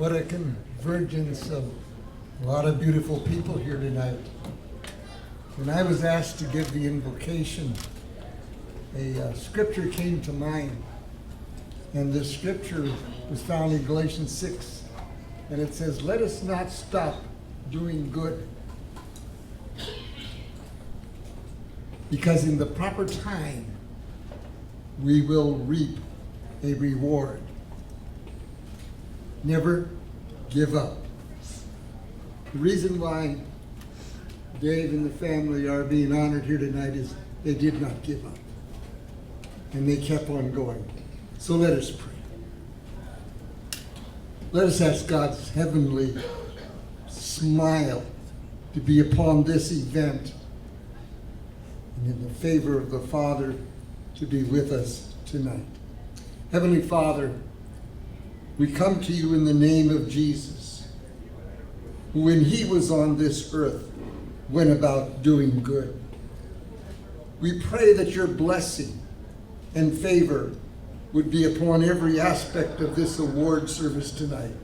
What a convergence of a lot of beautiful people here tonight. When I was asked to give the invocation, a scripture came to mind. And this scripture was found in Galatians 6. And it says, "Let us not stop doing good, because in the proper time we will reap a reward." Never give up. The reason why Dave and the family are being honored here tonight is they did not give up. And they kept on going. So let us pray. Let us ask God's heavenly smile to be upon this event, and in the favor of the Father to be with us tonight. Heavenly Father, we come to you in the name of Jesus, who when he was on this earth went about doing good. We pray that your blessing and favor would be upon every aspect of this award service tonight.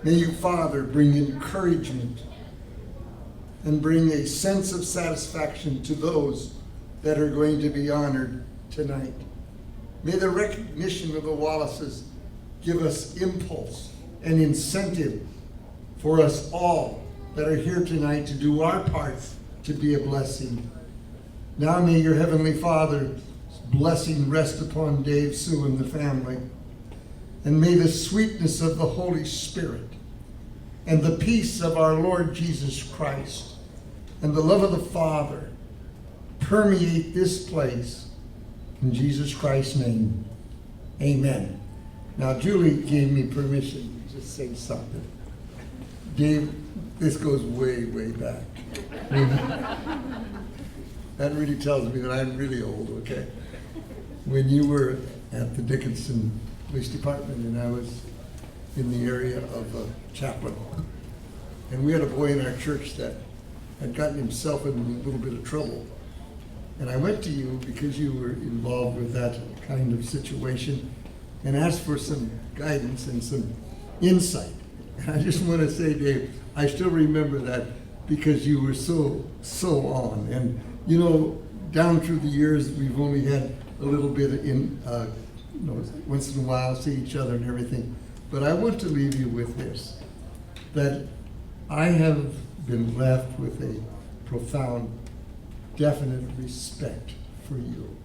May you, Father, bring encouragement and bring a sense of satisfaction to those that are going to be honored tonight. May the recognition of the Wallaces give us impulse and incentive for us all that are here tonight to do our part to be a blessing. Now may your Heavenly Father's blessing rest upon Dave, Sue, and the family. And may the sweetness of the Holy Spirit and the peace of our Lord Jesus Christ and the love of the Father permeate this place. In Jesus Christ's name, amen. Now, Julie gave me permission to say something. Dave, this goes way, way back. That really tells me that I'm really old, okay? When you were at the Dickinson Police Department and I was in the area of a chaplain, and we had a boy in our church that had gotten himself in a little bit of trouble. And I went to you because you were involved with that kind of situation and asked for some guidance and some insight. And I just want to say, Dave, I still remember that because you were so on. And you know, down through the years, we've only had a little bit in, once in a while, see each other and everything. But I want to leave you with this, that I have been left with a profound, definite respect for you.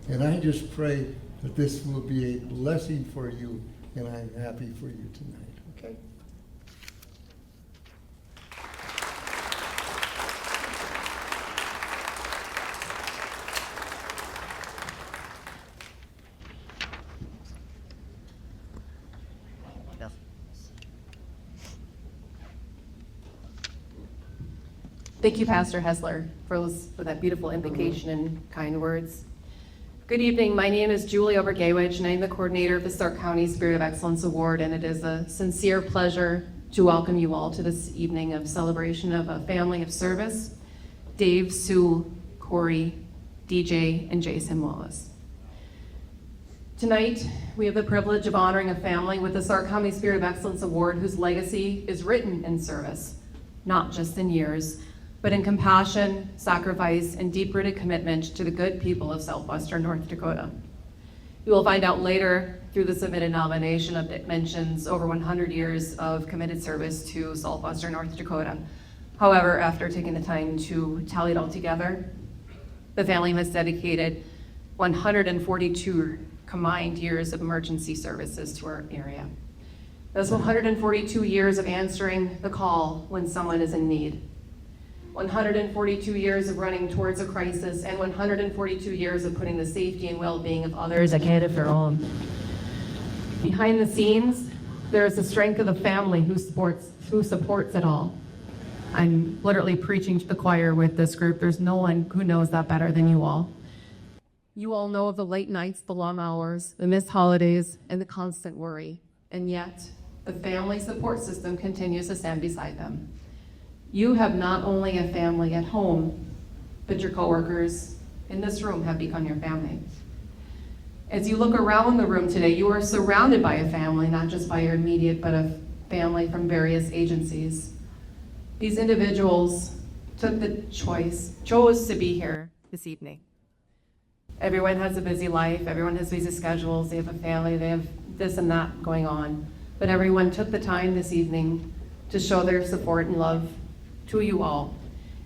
And I just pray that this will be a blessing for you, and I'm happy for you tonight, okay? Thank you, Pastor Hessler, for that beautiful invocation and kind words. Good evening. My name is Julie Obergawich, and I'm the coordinator of the Stark County Spirit of Excellence Award, and it is a sincere pleasure to welcome you all to this evening of celebration of a family of service, Dave, Sue, Cori, DJ, and Jason Wallace. Tonight, we have the privilege of honoring a family with the Stark County Spirit of Excellence Award whose legacy is written in service, not just in years, but in compassion, sacrifice, and deep-rooted commitment to the good people of southwestern North Dakota. You will find out later through the submitted nomination of it mentions over 100 years of committed service to southwestern North Dakota. However, after taking the time to tally it all together, the family has dedicated 142 combined years of emergency services to our area. Those 142 years of answering the call when someone is in need. 142 years of running towards a crisis, and 142 years of putting the safety and well-being of others ahead of their own. Behind the scenes, there is the strength of the family who supports it all. I'm literally preaching to the choir with this group. There's no one who knows that better than you all. You all know of the late nights, the long hours, the missed holidays, and the constant worry. And yet, the family support system continues to stand beside them. You have not only a family at home, but your coworkers in this room have become your family. As you look around the room today, you are surrounded by a family, not just by your immediate, but a family from various agencies. These individuals took the chose to be here this evening. Everyone has a busy life, everyone has busy schedules, they have a family, they have this and that going on. But everyone took the time this evening to show their support and love to you all.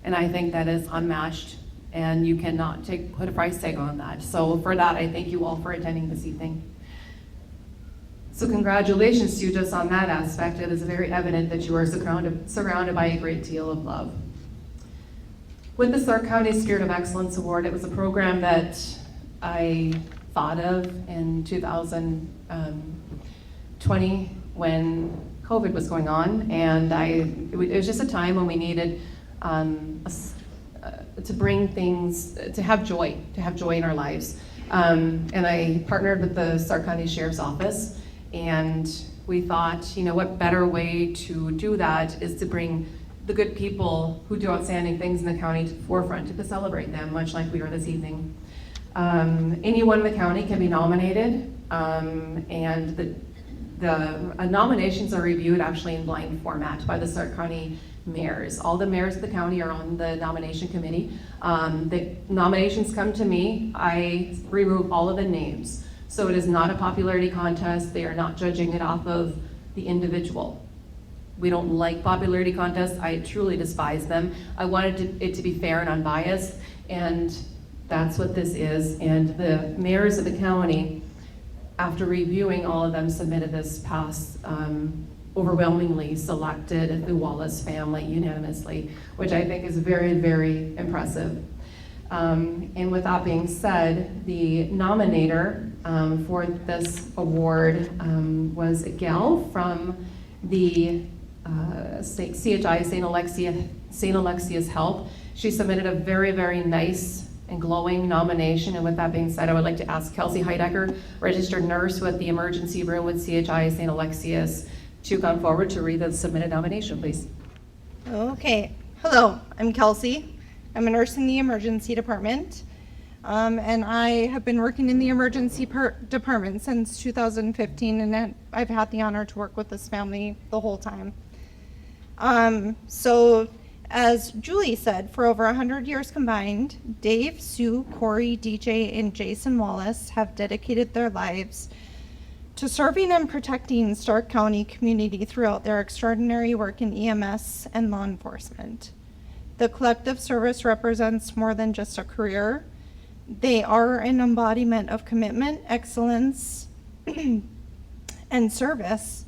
And I think that is unmatched, and you cannot put a price tag on that. So for that, I thank you all for attending this evening. So congratulations to you just on that aspect. It is very evident that you are surrounded by a great deal of love. With the Stark County Spirit of Excellence Award, it was a program that I thought of in 2020 when COVID was going on, and it was just a time when we needed to bring things, to have joy in our lives. And I partnered with the Stark County Sheriff's Office, and we thought, what better way to do that is to bring the good people who do outstanding things in the county to the forefront, to celebrate them, much like we are this evening. Anyone in the county can be nominated, and the nominations are reviewed actually in blind format by the Stark County mayors. All the mayors of the county are on the nomination committee. The nominations come to me. I remove all of the names. So it is not a popularity contest. They are not judging it off of the individual. We don't like popularity contests. I truly despise them. I wanted it to be fair and unbiased, and that's what this is. And the mayors of the county, after reviewing all of them, submitted this past, overwhelmingly selected the Wallace family unanimously, which I think is very, very impressive. And with that being said, the nominator for this award was a gal from the CHI St. Alexia's Help. She submitted a very, very nice and glowing nomination. And with that being said, I would like to ask Kelsey Heidecker, registered nurse with the emergency room with CHI St. Alexia's, to come forward to read the submitted nomination, please. Okay. Hello, I'm Kelsey. I'm a nurse in the emergency department, and I have been working in the emergency department since 2015, and I've had the honor to work with this family the whole time. So, as Julie said, for over 100 years combined, Dave, Sue, Cori, DJ, and Jason Wallace have dedicated their lives to serving and protecting Stark County community throughout their extraordinary work in EMS and law enforcement. The collective service represents more than just a career. They are an embodiment of commitment, excellence, and service,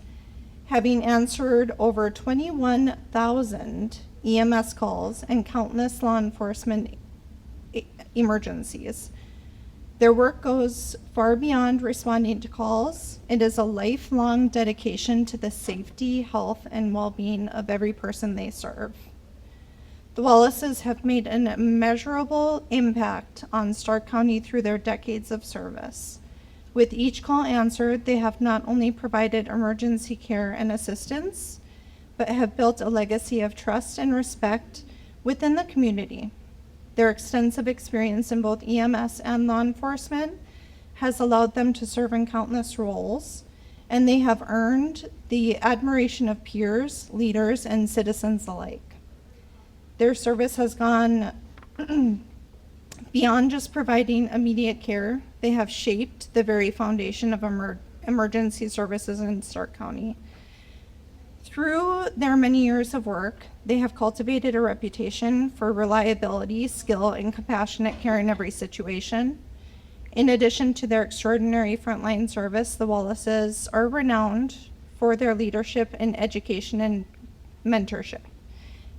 having answered over 21,000 EMS calls and countless law enforcement emergencies. Their work goes far beyond responding to calls. It is a lifelong dedication to the safety, health, and well-being of every person they serve. The Wallaces have made an immeasurable impact on Stark County through their decades of service. With each call answered, they have not only provided emergency care and assistance, but have built a legacy of trust and respect within the community. Their extensive experience in both EMS and law enforcement has allowed them to serve in countless roles, and they have earned the admiration of peers, leaders, and citizens alike. Their service has gone beyond just providing immediate care. They have shaped the very foundation of emergency services in Stark County. Through their many years of work, they have cultivated a reputation for reliability, skill, and compassionate care in every situation. In addition to their extraordinary frontline service, the Wallaces are renowned for their leadership in education and mentorship.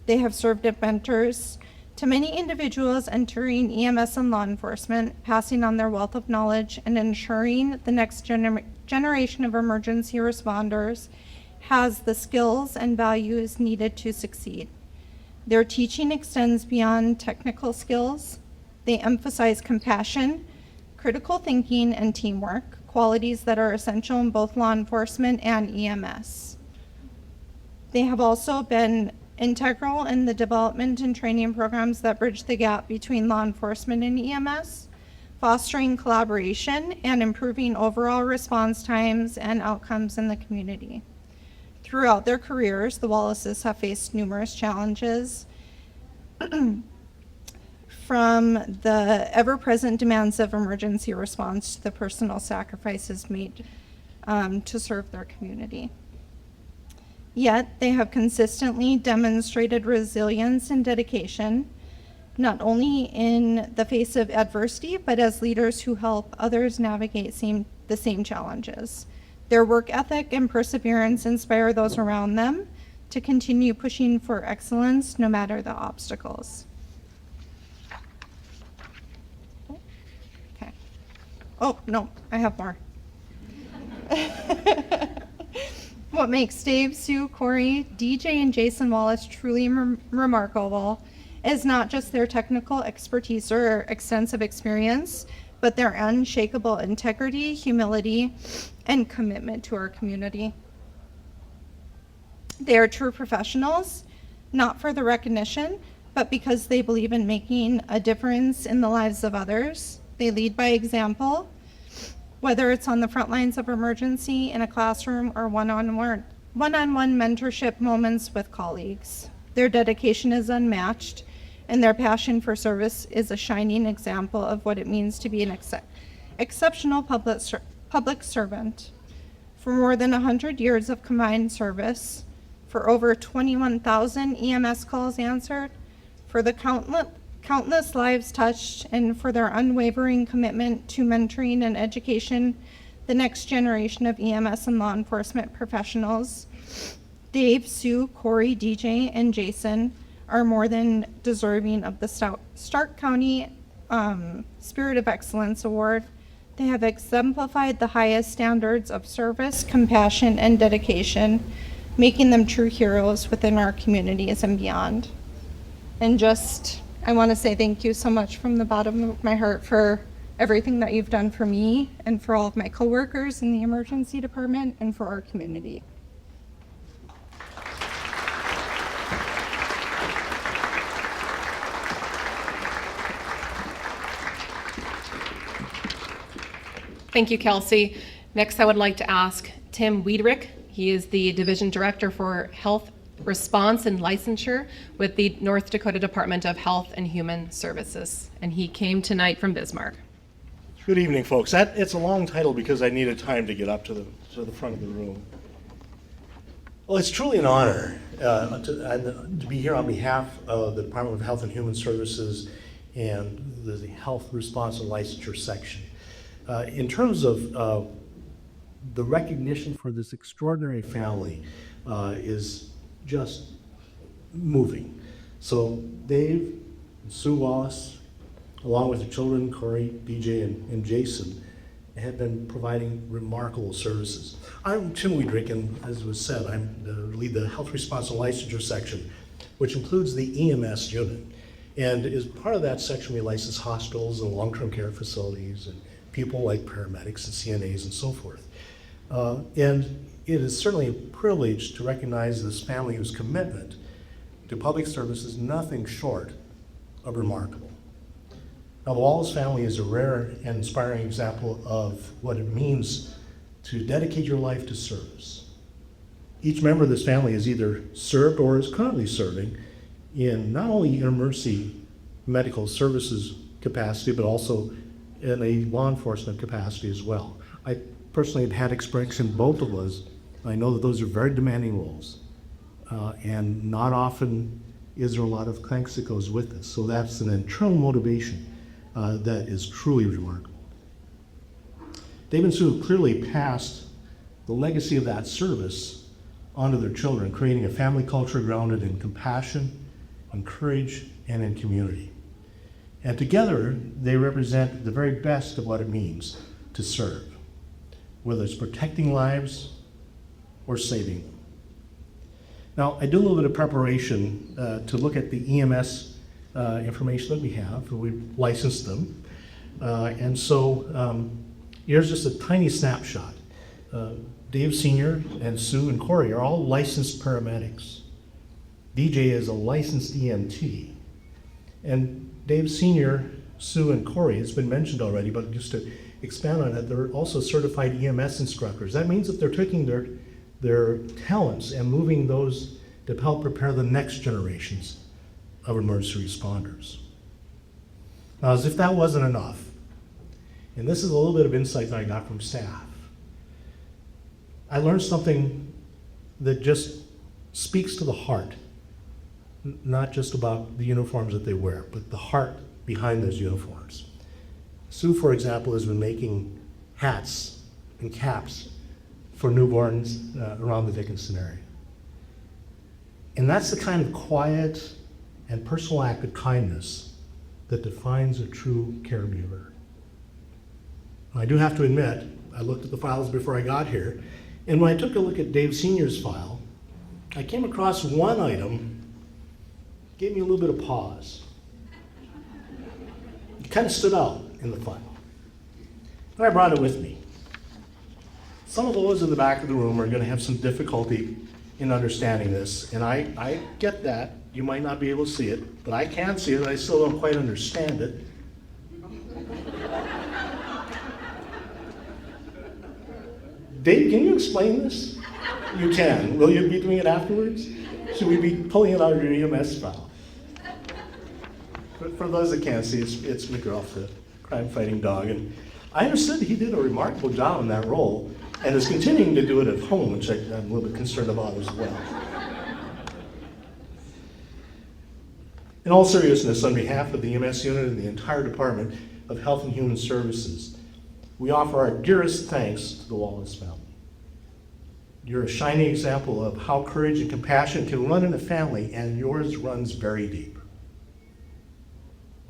They have served as mentors to many individuals entering EMS and law enforcement, passing on their wealth of knowledge and ensuring the next generation of emergency responders has the skills and values needed to succeed. Their teaching extends beyond technical skills. They emphasize compassion, critical thinking, and teamwork, qualities that are essential in both law enforcement and EMS. They have also been integral in the development and training programs that bridge the gap between law enforcement and EMS, fostering collaboration and improving overall response times and outcomes in the community. Throughout their careers, the Wallaces have faced numerous challenges from the ever-present demands of emergency response to the personal sacrifices made to serve their community. Yet, they have consistently demonstrated resilience and dedication, not only in the face of adversity, but as leaders who help others navigate the same challenges. Their work ethic and perseverance inspire those around them to continue pushing for excellence no matter the obstacles. Okay. Oh, no, I have more. What makes Dave, Sue, Cori, DJ, and Jason Wallace truly remarkable is not just their technical expertise or extensive experience, but their unshakable integrity, humility, and commitment to our community. They are true professionals, not for the recognition, but because they believe in making a difference in the lives of others. They lead by example, whether it's on the front lines of emergency, in a classroom, or one-on-one mentorship moments with colleagues. Their dedication is unmatched, and their passion for service is a shining example of what it means to be an exceptional public servant. For more than 100 years of combined service, for over 21,000 EMS calls answered, for the countless lives touched, and for their unwavering commitment to mentoring and education the next generation of EMS and law enforcement professionals, Dave, Sue, Cori, DJ, and Jason are more than deserving of the Stark County Spirit of Excellence Award. They have exemplified the highest standards of service, compassion, and dedication, making them true heroes within our communities and beyond. And I want to say thank you so much from the bottom of my heart for everything that you've done for me and for all of my coworkers in the emergency department and for our community. Thank you, Kelsey. Next, I would like to ask Tim Wiedrich. He is the Division Director for Health Response and Licensure with the North Dakota Department of Health and Human Services. And he came tonight from Bismarck. Good evening, folks. It's a long title because I needed time to get up to the front of the room. Well, it's truly an honor to be here on behalf of the Department of Health and Human Services and the Health Response and Licensure section. In terms of the recognition for this extraordinary family is just moving. So Dave and Sue Wallace, along with their children, Cori, DJ, and Jason, have been providing remarkable services. I'm Tim Wiedrich, and as was said, I lead the Health Response and Licensure section, which includes the EMS unit. And as part of that section, we license hospitals and long-term care facilities and people like paramedics and CNAs and so forth. And it is certainly a privilege to recognize this family whose commitment to public service is nothing short of remarkable. Now, the Wallace family is a rare and inspiring example of what it means to dedicate your life to service. Each member of this family has either served or is currently serving in not only emergency medical services capacity, but also in a law enforcement capacity as well. I personally have had experience in both of those. I know that those are very demanding roles, and not often is there a lot of thanks that goes with this. So that's an internal motivation that is truly remarkable. Dave and Sue have clearly passed the legacy of that service onto their children, creating a family culture grounded in compassion, in courage, and in community. And together, they represent the very best of what it means to serve, whether it's protecting lives or saving them. Now, I do a little bit of preparation to look at the EMS information that we have. We've licensed them. And so here's just a tiny snapshot. Dave Sr. and Sue and Cori are all licensed paramedics. DJ is a licensed EMT. And Dave Sr. Sue and Cori, it's been mentioned already, but just to expand on it, they're also certified EMS instructors. That means that they're taking their talents and moving those to help prepare the next generations of emergency responders. Now, as if that wasn't enough, and this is a little bit of insight that I got from staff, I learned something that just speaks to the heart, not just about the uniforms that they wear, but the heart behind those uniforms. Sue, for example, has been making hats and caps for newborns around the Dickinson area. And that's the kind of quiet and personal act of kindness that defines a true caregiver. I do have to admit, I looked at the files before I got here, and when I took a look at Dave Sr.'s file, I came across one item, gave me a little bit of pause. It kind of stood out in the file. And I brought it with me. Some of those in the back of the room are going to have some difficulty in understanding this, and I get that. You might not be able to see it, but I can see it. I still don't quite understand it. Dave, can you explain this? You can. Will you be doing it afterwards? Should we be pulling it out of your EMS file? But for those that can't see, it's McGruff, the crime-fighting dog, and I understood he did a remarkable job in that role, and is continuing to do it at home, which I'm a little bit concerned about as well. In all seriousness, on behalf of the EMS unit and the entire Department of Health and Human Services, we offer our dearest thanks to the Wallace family. You're a shining example of how courage and compassion can run in a family, and yours runs very deep.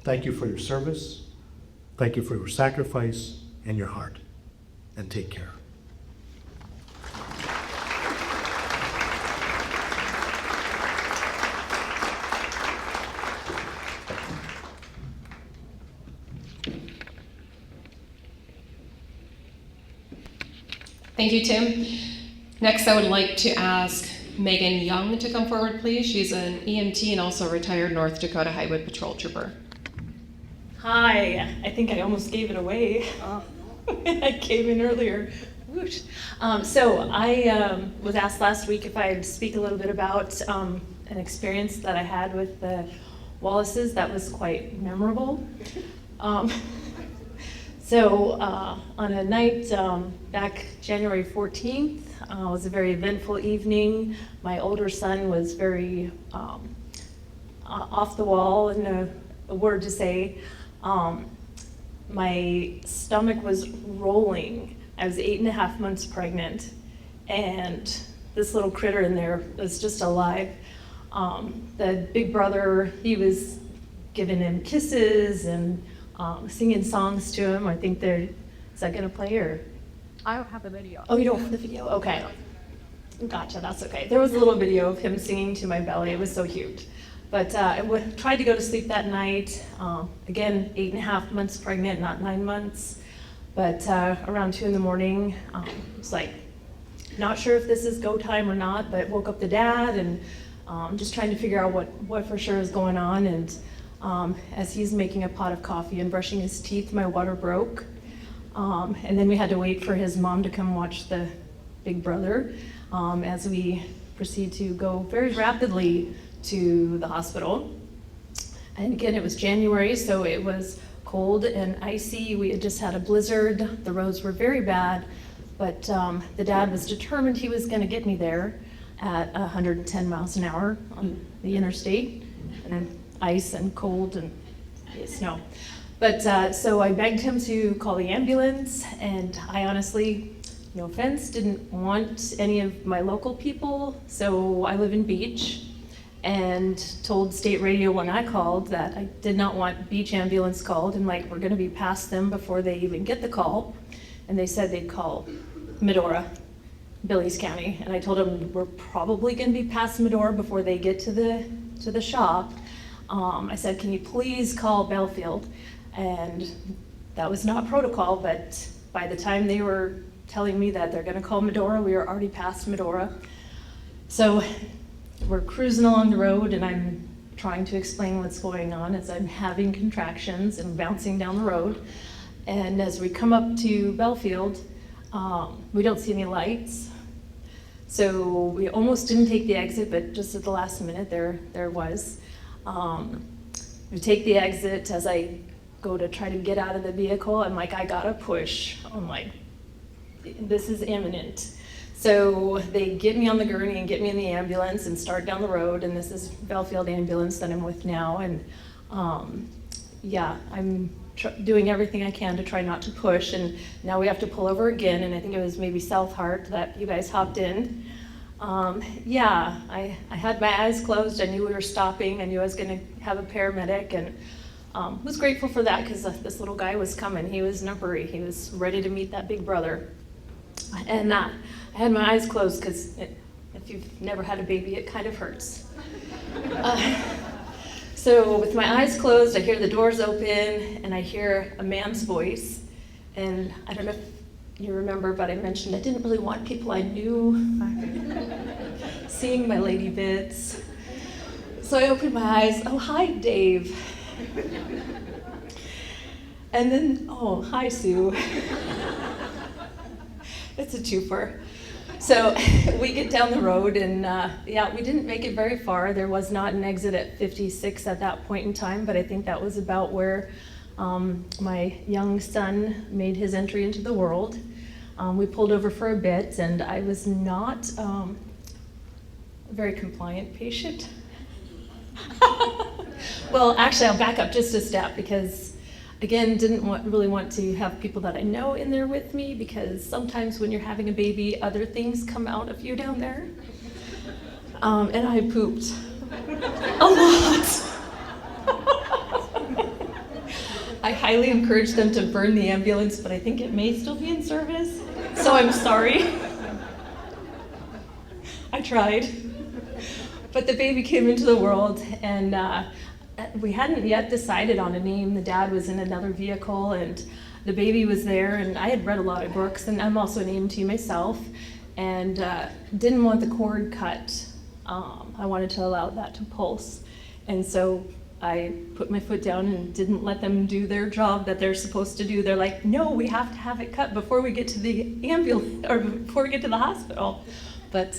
Thank you for your service. Thank you for your sacrifice and your heart. And take care. Thank you, Tim. Next, I would like to ask Megan Young to come forward, please. She's an EMT and also a retired North Dakota Highway Patrol Trooper. Hi, I think I almost gave it away. I came in earlier. Whoosh. So I was asked last week if I'd speak a little bit about an experience that I had with the Wallaces that was quite memorable. So on a night back January 14th, it was a very eventful evening. My older son was very off the wall, in a word to say. My stomach was rolling. I was 8.5 months pregnant, and this little critter in there was just alive. The big brother, he was giving him kisses and singing songs to him. I think is that gonna play, or? I don't have the video. Oh, you don't have the video? Okay. Gotcha, that's okay. There was a little video of him singing to my belly. It was so cute. But I tried to go to sleep that night. Again, 8.5 months pregnant, not 9 months. But around 2 in the morning, it's like, not sure if this is go time or not, but woke up the dad and just trying to figure out what for sure is going on. And as he's making a pot of coffee and brushing his teeth, my water broke. And then we had to wait for his mom to come watch the big brother as we proceed to go very rapidly to the hospital. And again, it was January, so it was cold and icy. We had just had a blizzard. The roads were very bad, but the dad was determined he was gonna get me there at 110 miles an hour on the interstate, and ice and cold and snow. But so I begged him to call the ambulance, and I honestly, no offense, didn't want any of my local people. So I live in Beach, and told state radio when I called that I did not want Beach ambulance called, and like, we're gonna be past them before they even get the call. And they said they'd call Medora, Billings County. And I told them we're probably gonna be past Medora before they get to the shop. I said, can you please call Belfield? And that was not protocol, but by the time they were telling me that they're gonna call Medora, we were already past Medora. So we're cruising along the road, and I'm trying to explain what's going on as I'm having contractions and bouncing down the road. And as we come up to Belfield, we don't see any lights. So we almost didn't take the exit, but just at the last minute, there was. We take the exit. As I go to try to get out of the vehicle, I'm like, I gotta push. I'm like, this is imminent. So they get me on the gurney and get me in the ambulance and start down the road, and this is Belfield Ambulance that I'm with now. And yeah, I'm doing everything I can to try not to push, and now we have to pull over again, and I think it was maybe South Hart that you guys hopped in. Yeah, I had my eyes closed. I knew we were stopping. I knew I was going to have a paramedic, and was grateful for that because this little guy was coming. He was in a hurry. He was ready to meet that big brother. And I had my eyes closed because if you've never had a baby, it kind of hurts. So with my eyes closed, I hear the doors open, and I hear a man's voice. And I don't know if you remember, but I mentioned I didn't really want people I knew seeing my lady bits. So I opened my eyes. Oh, hi, Dave. And then, oh, hi, Sue. It's a twofer. So we get down the road, and yeah, we didn't make it very far. There was not an exit at 56 at that point in time, but I think that was about where my young son made his entry into the world. We pulled over for a bit, and I was not a very compliant patient. Well, actually, I'll back up just a step because, again, didn't really want to have people that I know in there with me, because sometimes when you're having a baby, other things come out of you down there. And I pooped a lot. I highly encourage them to burn the ambulance, but I think it may still be in service, so I'm sorry. I tried. But the baby came into the world, and we hadn't yet decided on a name. The dad was in another vehicle, and the baby was there, and I had read a lot of books, and I'm also an EMT myself, and didn't want the cord cut. I wanted to allow that to pulse. And so I put my foot down and didn't let them do their job that they're supposed to do. They're like, no, we have to have it cut before we get to the ambulance, or before we get to the hospital. But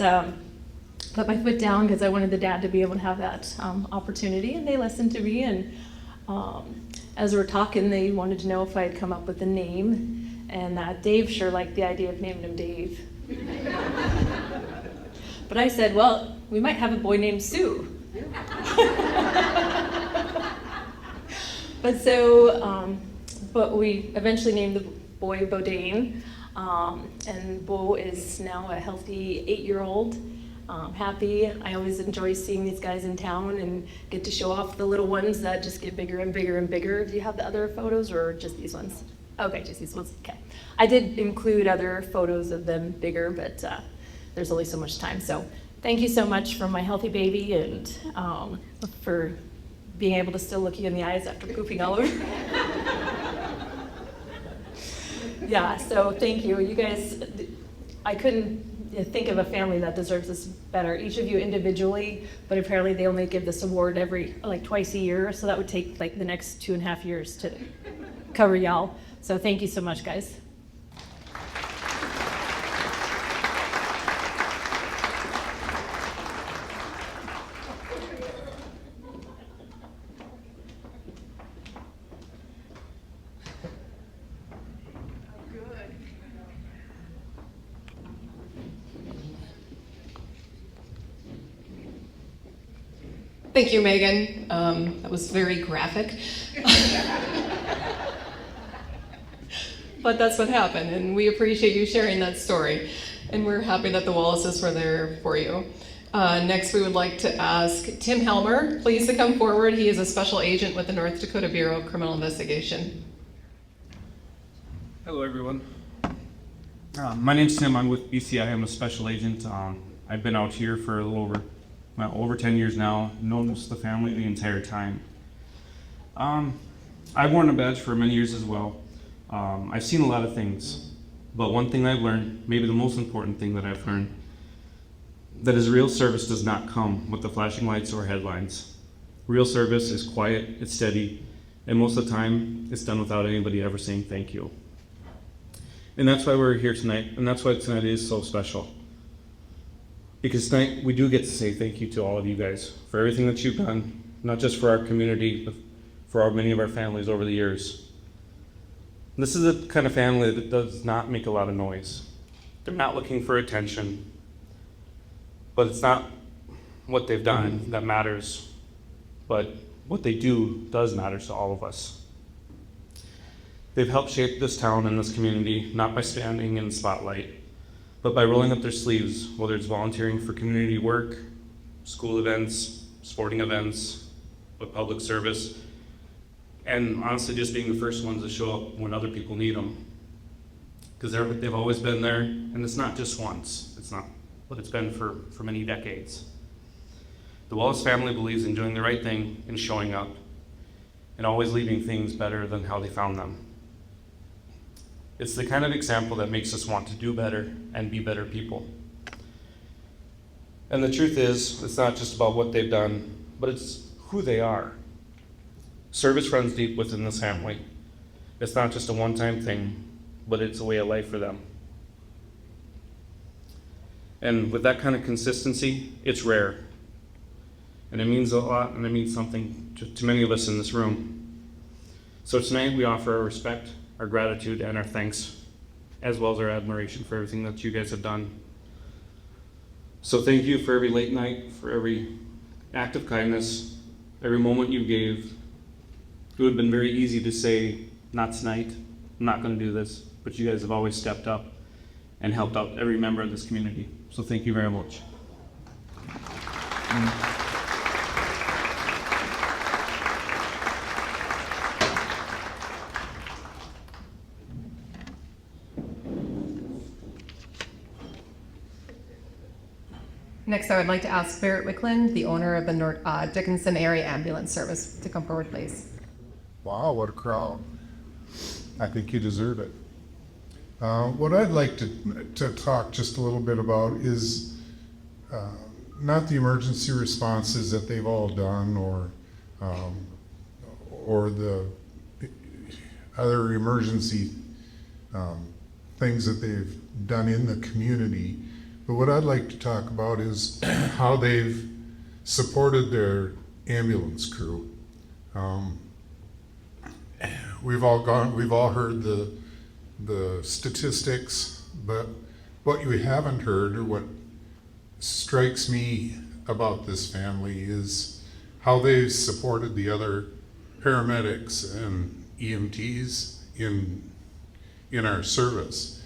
put my foot down because I wanted the dad to be able to have that opportunity, and they listened to me. And as we were talking, they wanted to know if I had come up with a name, and Dave sure liked the idea of naming him Dave. But I said, well, we might have a boy named Sue. But we eventually named the boy Bodane, and Bo is now a healthy 8-year-old. Happy. I always enjoy seeing these guys in town and get to show off the little ones that just get bigger and bigger and bigger. Do you have the other photos or just these ones? Okay, just these ones. Okay. I did include other photos of them bigger, but there's only so much time. So thank you so much for my healthy baby, and for being able to still look you in the eyes after pooping all over. Yeah, so thank you. You guys, I couldn't think of a family that deserves this better. Each of you individually, but apparently they only give this award twice a year, so that would take the next 2.5 years to cover y'all. So thank you so much, guys. Thank you, Megan. That was very graphic. But that's what happened, and we appreciate you sharing that story. And we're happy that the Wallaces were there for you. Next, we would like to ask Tim Helmer, please, to come forward. He is a special agent with the North Dakota Bureau of Criminal Investigation. Hello, everyone. My name's Tim. I'm with BCI. I'm a special agent. I've been out here for a little over 10 years now. Known most of the family the entire time. I've worn a badge for many years as well. I've seen a lot of things, but one thing I've learned, maybe the most important thing that I've learned, that is real service does not come with the flashing lights or headlines. Real service is quiet, it's steady, and most of the time, it's done without anybody ever saying thank you. And that's why we're here tonight, and that's why tonight is so special. Because tonight, we do get to say thank you to all of you guys for everything that you've done, not just for our community, but for many of our families over the years. This is a kind of family that does not make a lot of noise. They're not looking for attention, but it's not what they've done that matters, but what they do does matter to all of us. They've helped shape this town and this community, not by standing in the spotlight, but by rolling up their sleeves, whether it's volunteering for community work, school events, sporting events, with public service, and honestly just being the first ones to show up when other people need them. Because they've always been there, and it's not just once, it's not what it's been for many decades. The Wallace family believes in doing the right thing and showing up, and always leaving things better than how they found them. It's the kind of example that makes us want to do better and be better people. And the truth is, it's not just about what they've done, but it's who they are. Service runs deep within this family. It's not just a one-time thing, but it's a way of life for them. And with that kind of consistency, it's rare. And it means a lot, and it means something to many of us in this room. So tonight we offer our respect, our gratitude, and our thanks, as well as our admiration for everything that you guys have done. So thank you for every late night, for every act of kindness, every moment you gave. It would have been very easy to say, not tonight, I'm not going to do this, but you guys have always stepped up and helped out every member of this community. So thank you very much. Next, I would like to ask Barrett Wicklund, the owner of the Dickinson Area Ambulance Service, to come forward, please. Wow, what a crowd. I think you deserve it. What I'd like to talk just a little bit about is not the emergency responses that they've all done or the other emergency things that they've done in the community. But what I'd like to talk about is how they've supported their ambulance crew. We've all heard the statistics, but what you haven't heard, or what strikes me about this family, is how they've supported the other paramedics and EMTs in our service.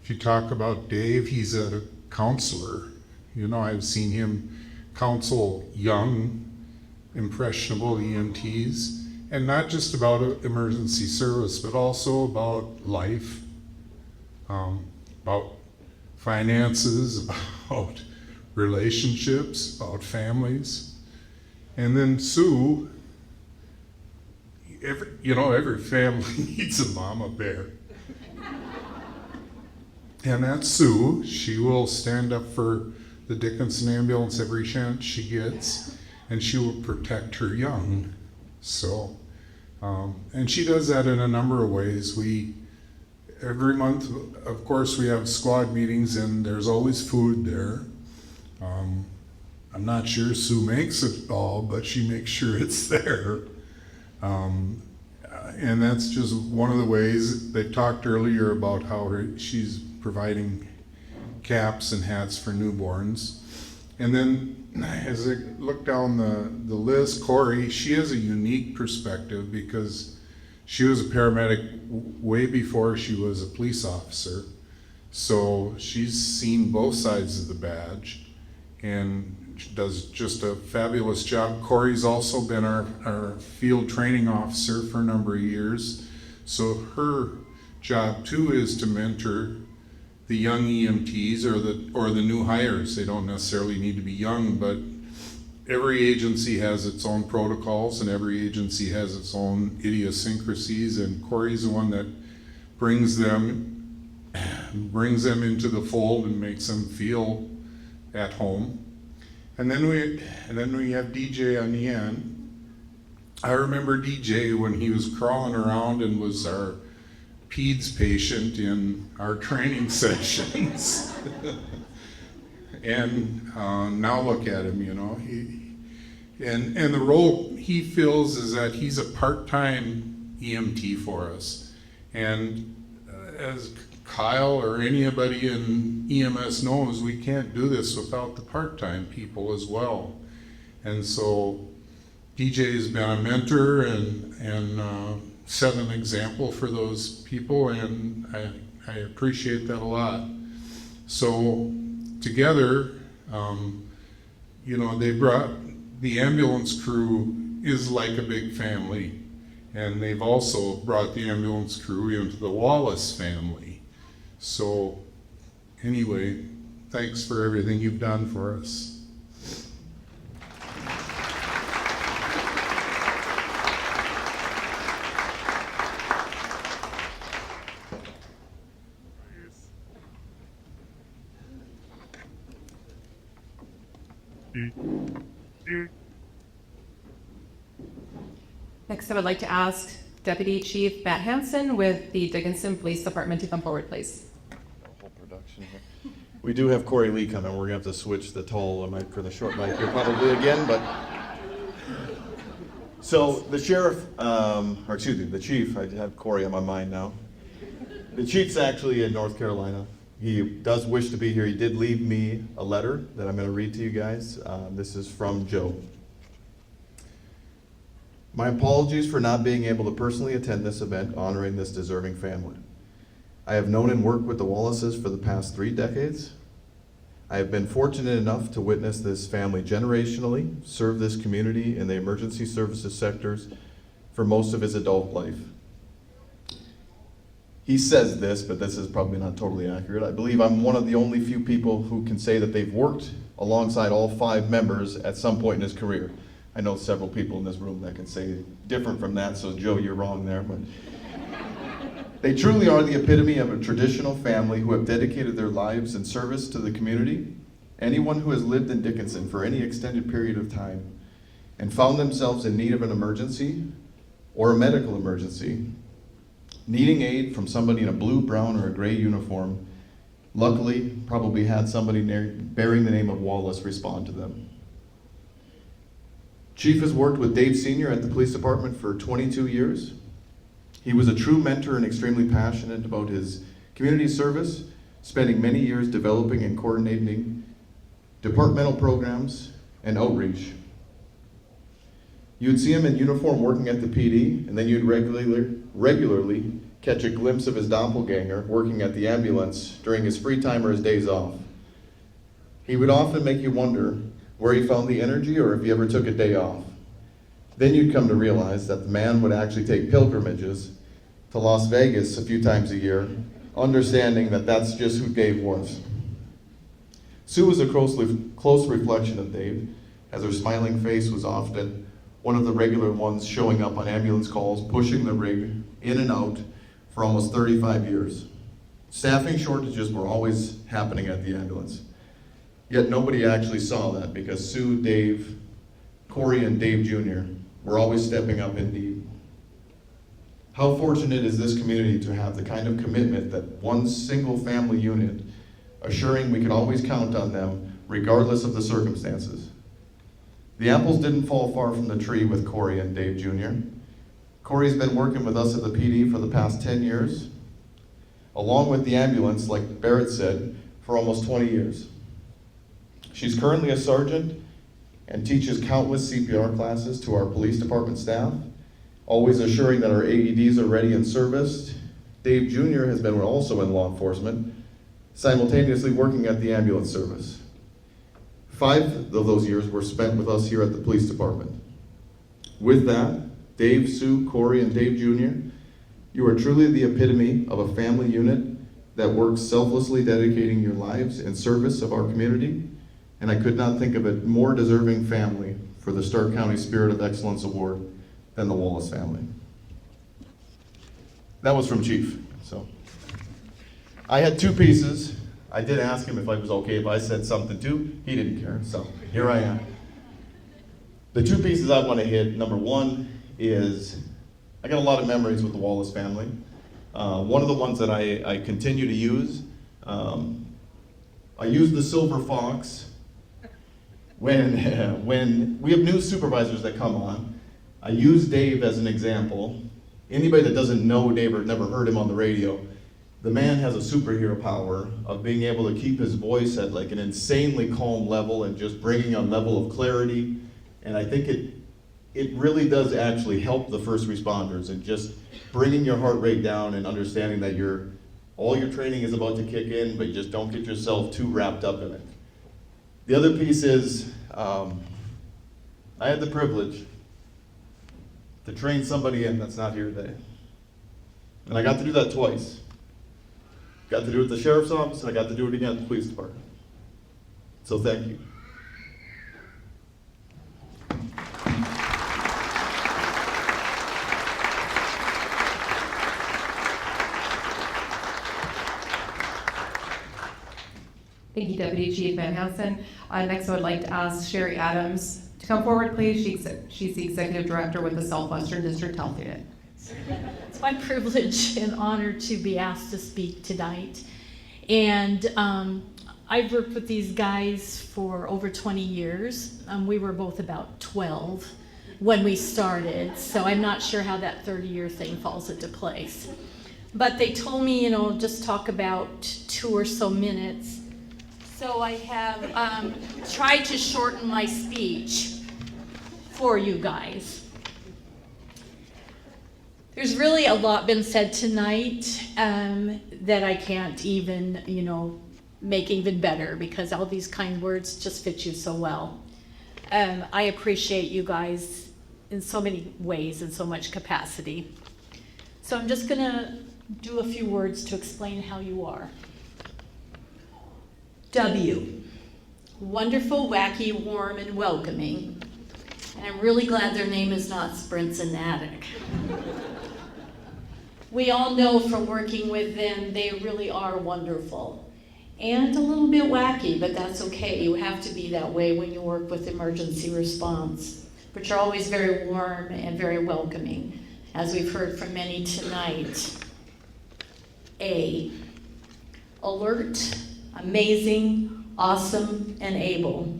If you talk about Dave, he's a counselor. You know, I've seen him counsel young, impressionable EMTs, and not just about emergency service, but also about life, about finances, about relationships, about families. And then Sue, every family needs a mama bear. And that's Sue. She will stand up for the Dickinson ambulance every chance she gets, and she will protect her young. So, and she does that in a number of ways. Every month, of course, we have squad meetings, and there's always food there. I'm not sure Sue makes it all, but she makes sure it's there. And that's just one of the ways. They talked earlier about how she's providing caps and hats for newborns. And then as I look down the list, Cori, she has a unique perspective because she was a paramedic way before she was a police officer. So she's seen both sides of the badge and she does just a fabulous job. Cori's also been our field training officer for a number of years. So her job too is to mentor the young EMTs or the new hires. They don't necessarily need to be young, but every agency has its own protocols and every agency has its own idiosyncrasies, and Cori's the one that brings them into the fold and makes them feel at home. And then we have DJ on the end. I remember DJ when he was crawling around and was our PEDS patient in our training sessions. And now look at him, you know. And the role he fills is that he's a part-time EMT for us. And as Kyle or anybody in EMS knows, we can't do this without the part-time people as well. And so DJ has been a mentor and set an example for those people, and I appreciate that a lot. So together, you know, they brought, the ambulance crew is like a big family, and they've also brought the ambulance crew into the Wallace family. So anyway, thanks for everything you've done for us. Next, I would like to ask Deputy Chief Matt Hansen with the Dickinson Police Department to come forward, please. Whole production here. We do have Cori Lee coming. We're gonna have to switch the tall mic for the short mic here probably again, but. So the sheriff, or excuse me, the chief, I have Cori on my mind now. The chief's actually in North Carolina. He does wish to be here. He did leave me a letter that I'm gonna read to you guys. This is from Joe. My apologies for not being able to personally attend this event honoring this deserving family. I have known and worked with the Wallaces for the past 3 decades. I have been fortunate enough to witness this family generationally serve this community in the emergency services sectors for most of his adult life. He says this, but this is probably not totally accurate. I believe I'm one of the only few people who can say that they've worked alongside all 5 members at some point in his career. I know several people in this room that can say different from that, so Joe, you're wrong there. But they truly are the epitome of a traditional family who have dedicated their lives in service to the community. Anyone who has lived in Dickinson for any extended period of time and found themselves in need of an emergency or a medical emergency, needing aid from somebody in a blue, brown, or a gray uniform, luckily probably had somebody bearing the name of Wallace respond to them. Chief has worked with Dave Sr. at the police department for 22 years. He was a true mentor and extremely passionate about his community service, spending many years developing and coordinating departmental programs and outreach. You'd see him in uniform working at the PD, and then you'd regularly catch a glimpse of his doppelganger working at the ambulance during his free time or his days off. He would often make you wonder where he found the energy or if he ever took a day off. Then you'd come to realize that the man would actually take pilgrimages to Las Vegas a few times a year, understanding that that's just who Dave was. Sue was a close reflection of Dave, as her smiling face was often one of the regular ones showing up on ambulance calls, pushing the rig in and out for almost 35 years. Staffing shortages were always happening at the ambulance. Yet nobody actually saw that because Sue, Dave, Cori, and Dave Jr. were always stepping up in need. How fortunate is this community to have the kind of commitment that one single family unit, assuring we can always count on them regardless of the circumstances. The apples didn't fall far from the tree with Cori and Dave Jr. Cori's been working with us at the PD for the past 10 years, along with the ambulance, like Barrett said, for almost 20 years. She's currently a sergeant and teaches countless CPR classes to our police department staff, always assuring that our AEDs are ready and serviced. Dave Jr. has been also in law enforcement, simultaneously working at the ambulance service. 5 of those years were spent with us here at the police department. With that, Dave, Sue, Cori, and Dave Jr., you are truly the epitome of a family unit that works selflessly dedicating your lives in service of our community, and I could not think of a more deserving family for the Stark County Spirit of Excellence Award than the Wallace family. That was from Chief. So I had 2 pieces. I did ask him if I was okay if I said something too. He didn't care, so here I am. The two pieces I want to hit, number one is, I got a lot of memories with the Wallace family. One of the ones that I continue to use, I use the silver fox when we have new supervisors that come on. I use Dave as an example. Anybody that doesn't know Dave or never heard him on the radio, the man has a superhero power of being able to keep his voice at like an insanely calm level and just bringing a level of clarity. And I think it really does actually help the first responders and just bringing your heart rate down and understanding that all your training is about to kick in, but you just don't get yourself too wrapped up in it. The other piece is, I had the privilege to train somebody in that's not here today. And I got to do that twice. Got to do it at the sheriff's office, and I got to do it again at the police department. So thank you. Thank you, Deputy Chief Van Hansen. Next, I would like to ask Sherry Adams to come forward, please. She's the Executive Director with the Southwestern District Health Unit. It's my privilege and honor to be asked to speak tonight. And I've worked with these guys for over 20 years. We were both about 12 when we started, so I'm not sure how that 30-year thing falls into place. But they told me, just talk about 2 or so minutes. So I have tried to shorten my speech for you guys. There's really a lot been said tonight that I can't even, make even better because all these kind words just fit you so well. I appreciate you guys in so many ways, in so much capacity. So I'm just gonna do a few words to explain how you are. W, wonderful, wacky, warm, and welcoming. And I'm really glad their name is not Sprints and Attic. We all know from working with them, they really are wonderful. And a little bit wacky, but that's okay. You have to be that way when you work with emergency response. But you're always very warm and very welcoming, as we've heard from many tonight. A, alert, amazing, awesome, and able.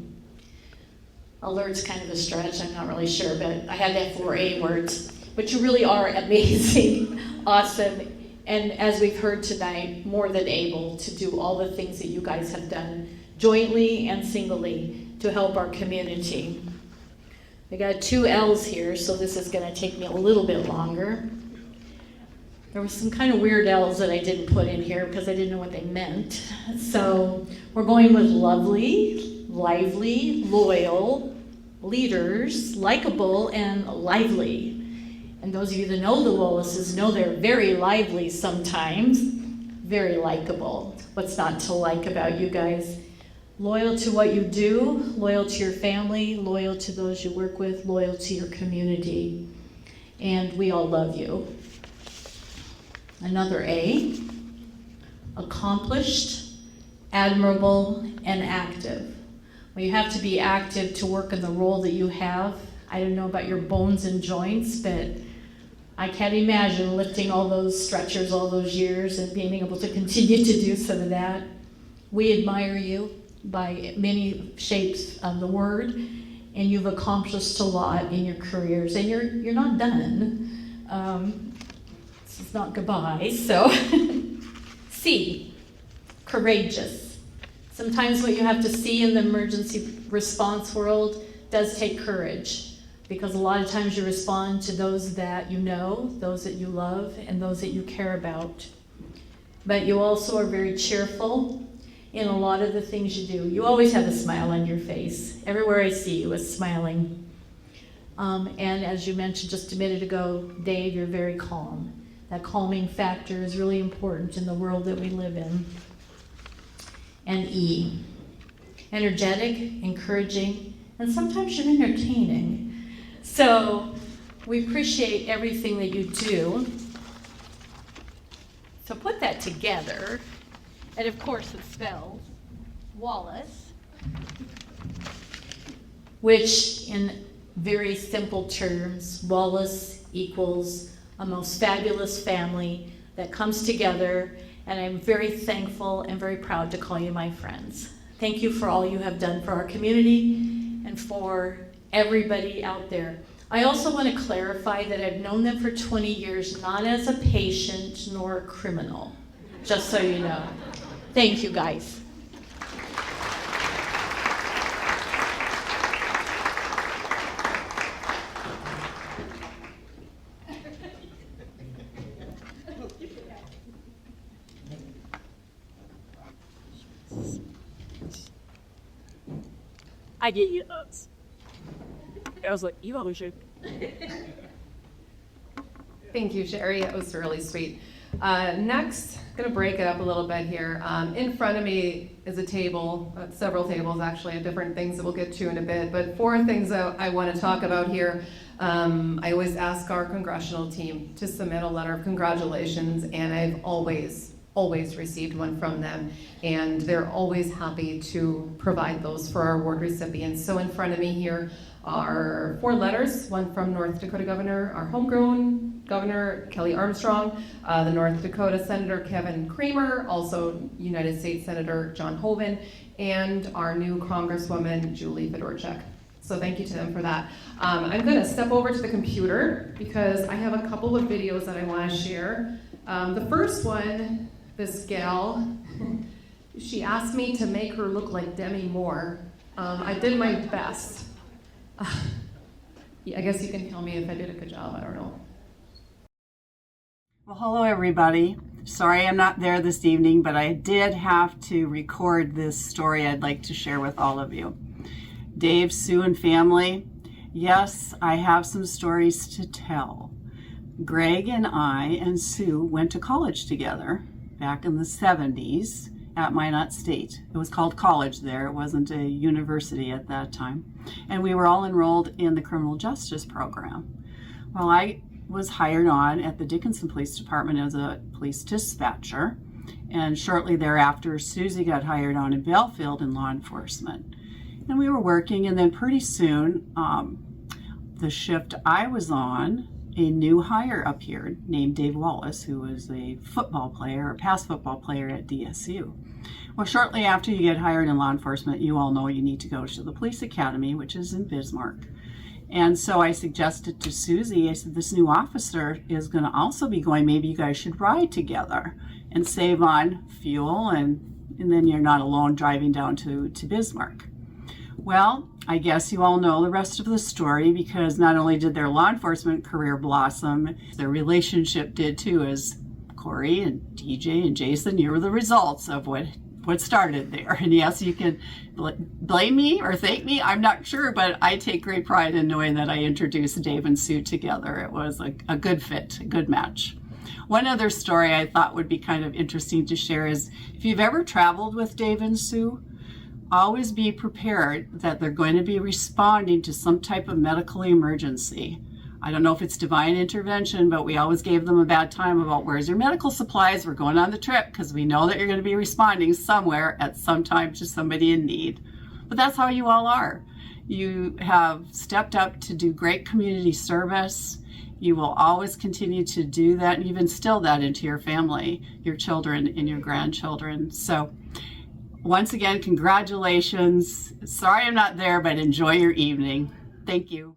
Alert's kind of a stretch, I'm not really sure, but I had that 4 A words. But you really are amazing, awesome, and as we've heard tonight, more than able to do all the things that you guys have done jointly and singly to help our community. We got 2 L's here, so this is gonna take me a little bit longer. There was some kind of weird L's that I didn't put in here because I didn't know what they meant. So we're going with lovely, lively, loyal, leaders, likable, and lively. And those of you that know the Wallaces know they're very lively sometimes, very likable. What's not to like about you guys? Loyal to what you do, loyal to your family, loyal to those you work with, loyal to your community. And we all love you. Another A, accomplished, admirable, and active. Well, you have to be active to work in the role that you have. I don't know about your bones and joints, but I can't imagine lifting all those stretchers all those years and being able to continue to do some of that. We admire you by many shapes of the word, and you've accomplished a lot in your careers, and you're not done. This is not goodbye, so. C, courageous. Sometimes what you have to see in the emergency response world does take courage, because a lot of times you respond to those that you know, those that you love, and those that you care about. But you also are very cheerful in a lot of the things you do. You always have a smile on your face. Everywhere I see you is smiling. And as you mentioned just a minute ago, Dave, you're very calm. That calming factor is really important in the world that we live in. And E, energetic, encouraging, and sometimes you're entertaining. So we appreciate everything that you do. So put that together, And of course, it's spelled Wallace, which in very simple terms, Wallace equals a most fabulous family that comes together, and I'm very thankful and very proud to call you my friends. Thank you for all you have done for our community and for everybody out there. I also want to clarify that I've known them for 20 years, not as a patient nor a criminal, just so you know. Thank you, guys. I get you those. I was like, you always should. Thank you, Sherry. That was really sweet. Next, going to break it up a little bit here. In front of me is a table, several tables actually, of different things that we'll get to in a bit. But 4 things that I want to talk about here. I always ask our congressional team to submit a letter of congratulations, and I've always received one from them, and they're always happy to provide those for our award recipients. So in front of me here are 4 letters, one from North Dakota Governor, our homegrown Governor Kelly Armstrong, the North Dakota Senator Kevin Creamer, also United States Senator John Hoeven, and our new Congresswoman Julie Fedorchak. So thank you to them for that. I'm gonna step over to the computer because I have a couple of videos that I wanna share. The first one, this gal, she asked me to make her look like Demi Moore. I did my best. Yeah, I guess you can tell me if I did a good job, I don't know. Well, hello everybody. Sorry I'm not there this evening, but I did have to record this story I'd like to share with all of you. Dave, Sue, and family, yes, I have some stories to tell. Greg and I and Sue went to college together back in the 70s at Minot State. It was called college there. It wasn't a university at that time. And we were all enrolled in the criminal justice program. Well, I was hired on at the Dickinson Police Department as a police dispatcher. And shortly thereafter, Susie got hired on in Belfield in law enforcement. And we were working, and then pretty soon, the shift I was on, a new hire appeared named Dave Wallace, who was a football player, a past football player at DSU. Well, shortly after you get hired in law enforcement, you all know you need to go to the police academy, which is in Bismarck. And so I suggested to Susie, I said, this new officer is going to also be going, maybe you guys should ride together and save on fuel, and then you're not alone driving down to Bismarck. Well, I guess you all know the rest of the story, because not only did their law enforcement career blossom, their relationship did too, as Cori and DJ and Jason, you were the results of what started there. And yes, you can blame me or thank me, I'm not sure, but I take great pride in knowing that I introduced Dave and Sue together. It was a good fit, a good match. One other story I thought would be kind of interesting to share is, if you've ever traveled with Dave and Sue, always be prepared that they're going to be responding to some type of medical emergency. I don't know if it's divine intervention, but we always gave them a bad time about, where's your medical supplies? We're going on the trip because we know that you're going to be responding somewhere at some time to somebody in need. But that's how you all are. You have stepped up to do great community service. You will always continue to do that, and you've instilled that into your family, your children, and your grandchildren. So once again, congratulations. Sorry I'm not there, but enjoy your evening. Thank you.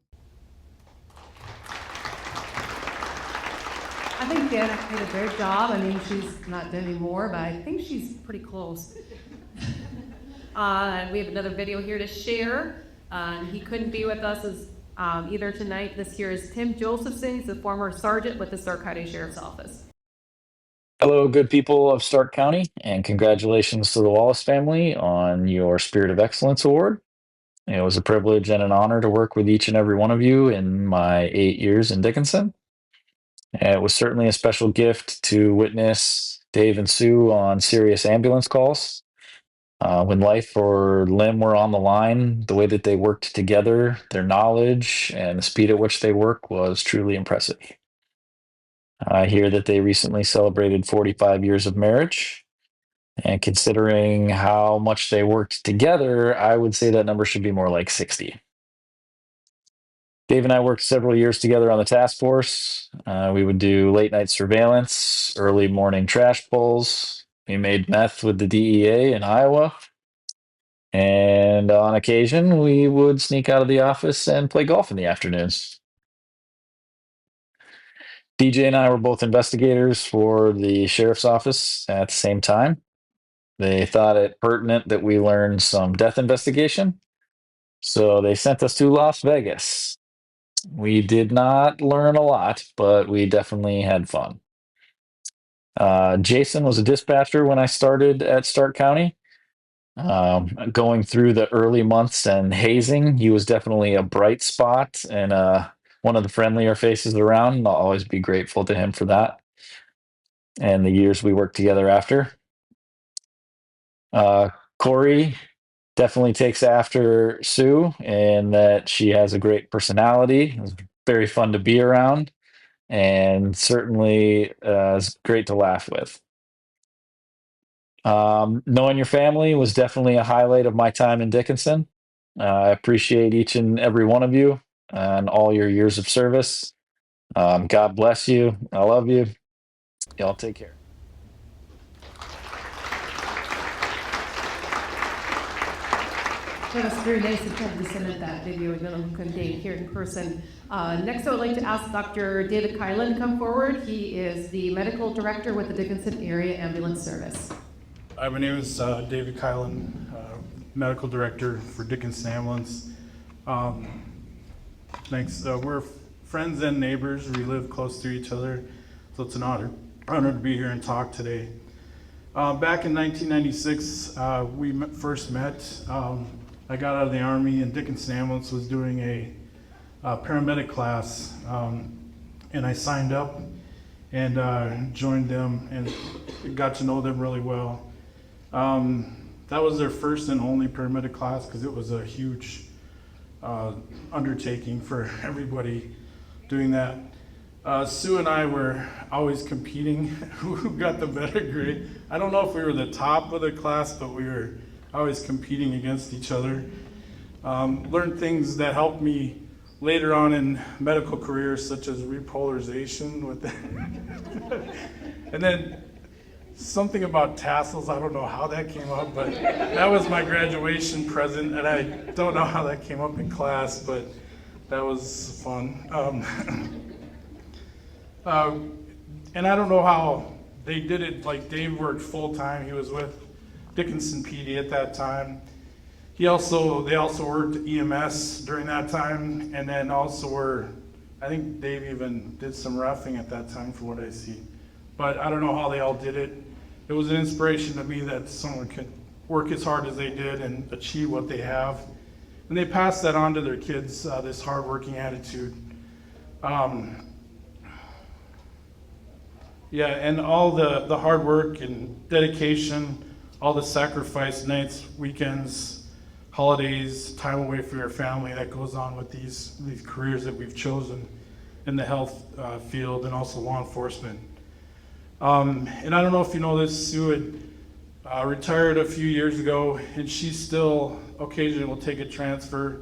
I think Dana did a great job. I mean, she's not Demi Moore, but I think she's pretty close. And we have another video here to share. He couldn't be with us as either tonight. This here is Tim Josephson. He's a former sergeant with the Stark County Sheriff's Office. Hello, good people of Stark County, and congratulations to the Wallace family on your Spirit of Excellence Award. It was a privilege and an honor to work with each and every one of you in my 8 years in Dickinson. It was certainly a special gift to witness Dave and Sue on serious ambulance calls. When life or limb were on the line, the way that they worked together, their knowledge, and the speed at which they work was truly impressive. I hear that they recently celebrated 45 years of marriage. And considering how much they worked together, I would say that number should be more like 60. Dave and I worked several years together on the task force. We would do late night surveillance, early morning trash pulls. We made meth with the DEA in Iowa. And on occasion, we would sneak out of the office and play golf in the afternoons. DJ and I were both investigators for the sheriff's office at the same time. They thought it pertinent that we learn some death investigation, so they sent us to Las Vegas. We did not learn a lot, but we definitely had fun. Jason was a dispatcher when I started at Stark County. Going through the early months and hazing, he was definitely a bright spot and one of the friendlier faces around. I'll always be grateful to him for that and the years we worked together after. Cori definitely takes after Sue in that she has a great personality. It's very fun to be around and certainly is great to laugh with. Knowing your family was definitely a highlight of my time in Dickinson. I appreciate each and every one of you and all your years of service. God bless you. I love you. Y'all take care. That was very nice of him to send that video. I couldn't be here in person. Next, I would like to ask Dr. David Kylan to come forward. He is the medical director with the Dickinson Area Ambulance Service. Hi, my name is David Kylan, medical director for Dickinson Ambulance. Thanks. We're friends and neighbors. We live close to each other, so it's an honor to be here and talk today. Back in 1996, we first met. I got out of the Army, and Dickinson Ambulance was doing a paramedic class, and I signed up and joined them and got to know them really well. That was their first and only paramedic class because it was a huge undertaking for everybody doing that. Sue and I were always competing who got the better grade. I don't know if we were the top of the class, but we were always competing against each other. Learned things that helped me later on in medical careers, such as repolarization with and then something about tassels. I don't know how that came up, but that was my graduation present, and I don't know how that came up in class, but that was fun. And I don't know how they did it. Like, Dave worked full-time. He was with Dickinson PD at that time. They also worked EMS during that time, and then also I think Dave even did some roughing at that time, from what I see. But I don't know how they all did it. It was an inspiration to me that someone could work as hard as they did and achieve what they have. And they passed that on to their kids, this hardworking attitude. Yeah, and all the hard work and dedication, all the sacrifice, nights, weekends, holidays, time away from your family that goes on with these careers that we've chosen in the health field and also law enforcement. And I don't know if you know this, Sue had retired a few years ago, and she still occasionally will take a transfer.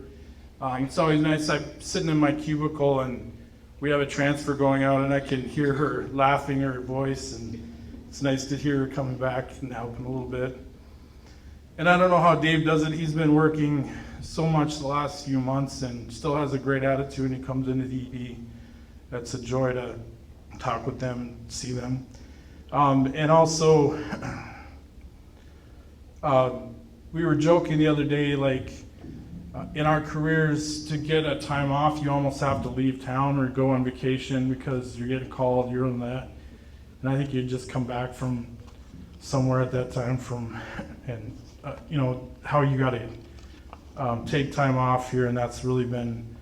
It's always nice. I'm sitting in my cubicle and we have a transfer going out, and I can hear her laughing, her voice, and it's nice to hear her coming back and helping a little bit. And I don't know how Dave does it. He's been working so much the last few months and still has a great attitude when he comes into the ED. That's a joy to talk with them and see them. And also, we were joking the other day, like, in our careers, to get a time off, you almost have to leave town or go on vacation because you're getting called, you're on that. And I think you'd just come back from somewhere at that time and you know, how you got to take time off here, and that's really been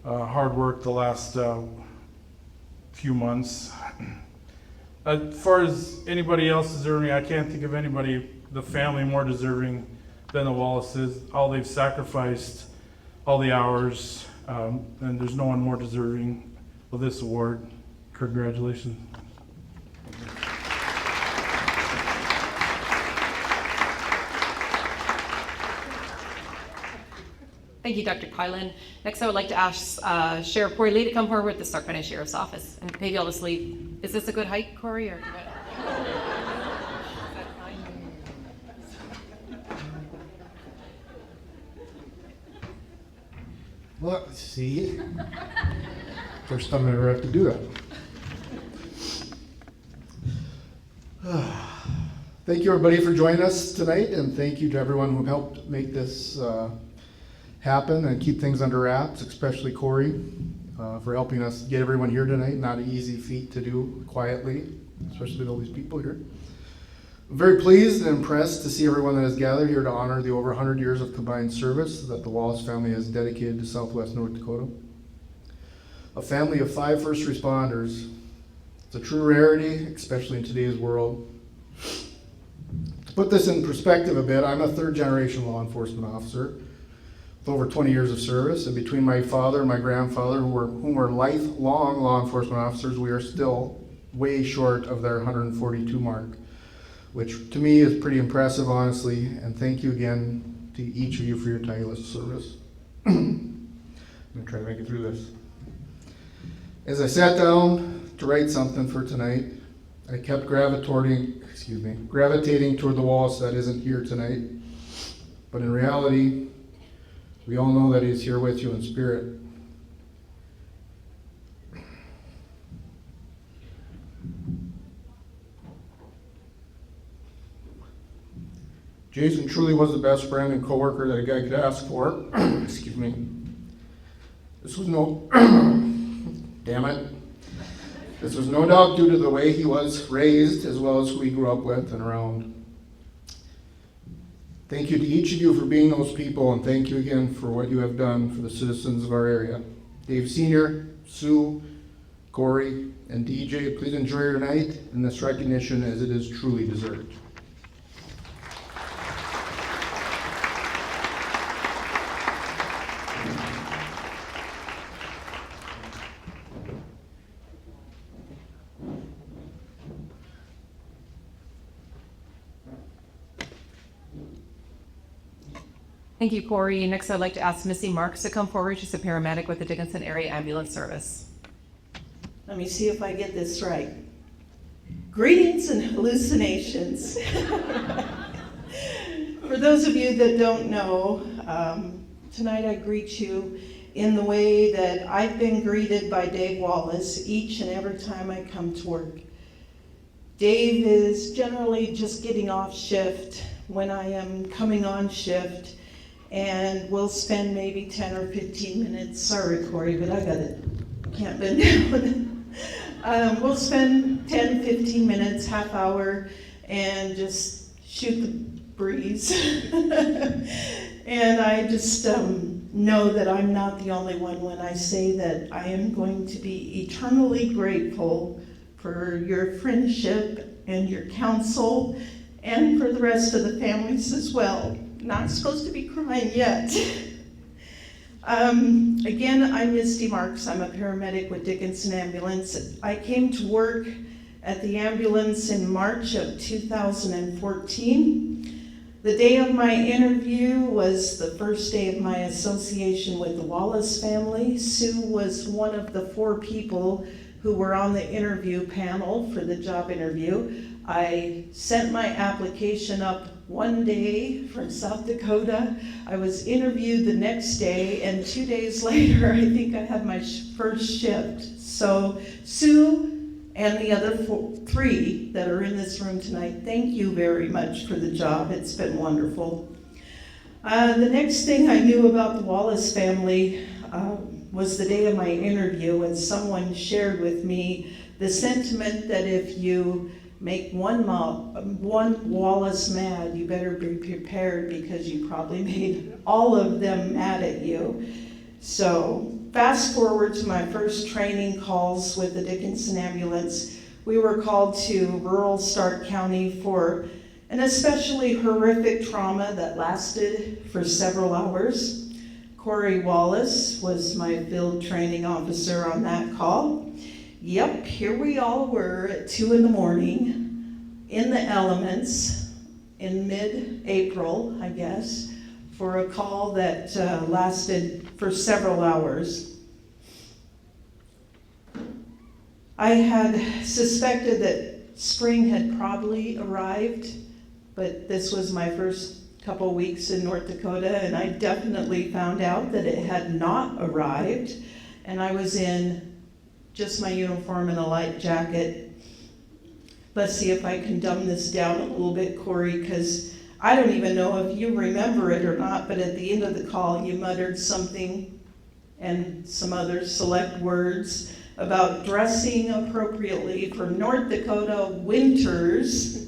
hard work the last few months. As far as anybody else deserving, I can't think of anybody, the family, more deserving than the Wallaces. All they've sacrificed, all the hours, and there's no one more deserving of this award. Congratulations. Thank you, Dr. Kylan. Next, I would like to ask Sheriff Cori Lee to come forward with the Stark County Sheriff's Office. And maybe I'll just leave. Is this a good height, Cori? Or Well, see, first time I ever have to do that. Thank you, everybody, for joining us tonight, and thank you to everyone who helped make this happen and keep things under wraps, especially Cori, for helping us get everyone here tonight. Not an easy feat to do quietly, especially with all these people here. I'm very pleased and impressed to see everyone that has gathered here to honor the over 100 years of combined service that the Wallace family has dedicated to Southwest North Dakota. A family of 5 first responders. It's a true rarity, especially in today's world. To put this in perspective a bit, I'm a 3rd generation law enforcement officer with over 20 years of service, and between my father and my grandfather, whom were lifelong law enforcement officers, we are still way short of their 142 mark, which to me is pretty impressive, honestly, and thank you again to each of you for your tireless service. I'm going to try to make it through this. As I sat down to write something for tonight, I kept gravitating toward the Wallace that isn't here tonight, but in reality, we all know that he's here with you in spirit. Jason truly was the best friend and coworker that a guy could ask for. Excuse me. This was no, damn it. This was no doubt due to the way he was raised, as well as who he grew up with and around. Thank you to each of you for being those people, and thank you again for what you have done for the citizens of our area. Dave Sr., Sue, Cori, and DJ, please enjoy your night and this recognition as it is truly deserved. Thank you, Cori. Next, I'd like to ask Missy Marks to come forward. She's a paramedic with the Dickinson Area Ambulance Service. Let me see if I get this right. Greetings and hallucinations. For those of you that don't know, tonight I greet you in the way that I've been greeted by Dave Wallace each and every time I come to work. Dave is generally just getting off shift when I am coming on shift, and we'll spend maybe 10 or 15 minutes. Sorry, Cori, but I got it. Can't bend down. We'll spend 10, 15 minutes, half hour, and just shoot the breeze. And I just know that I'm not the only one when I say that I am going to be eternally grateful for your friendship and your counsel, and for the rest of the families as well. Not supposed to be crying yet. Again, I'm Misty Marks. I'm a paramedic with Dickinson Ambulance. I came to work at the ambulance in March of 2014. The day of my interview was the first day of my association with the Wallace family. Sue was one of the 4 people who were on the interview panel for the job interview. I sent my application up one day from South Dakota. I was interviewed the next day, and 2 days later, I think I had my first shift. So Sue and the other 3 that are in this room tonight, thank you very much for the job. It's been wonderful. The next thing I knew about the Wallace family was the day of my interview, and someone shared with me the sentiment that if you make one Wallace mad, you better be prepared, because you probably made all of them mad at you. So fast forward to my first training calls with the Dickinson Ambulance. We were called to rural Stark County for an especially horrific trauma that lasted for several hours. Cori Wallace was my field training officer on that call. Yep, here we all were at 2 in the morning in the elements in mid-April, I guess, for a call that lasted for several hours. I had suspected that spring had probably arrived, but this was my first couple weeks in North Dakota, and I definitely found out that it had not arrived, and I was in just my uniform and a light jacket. Let's see if I can dumb this down a little bit, Cori, because I don't even know if you remember it or not, but at the end of the call, you muttered something and some other select words about dressing appropriately for North Dakota winters.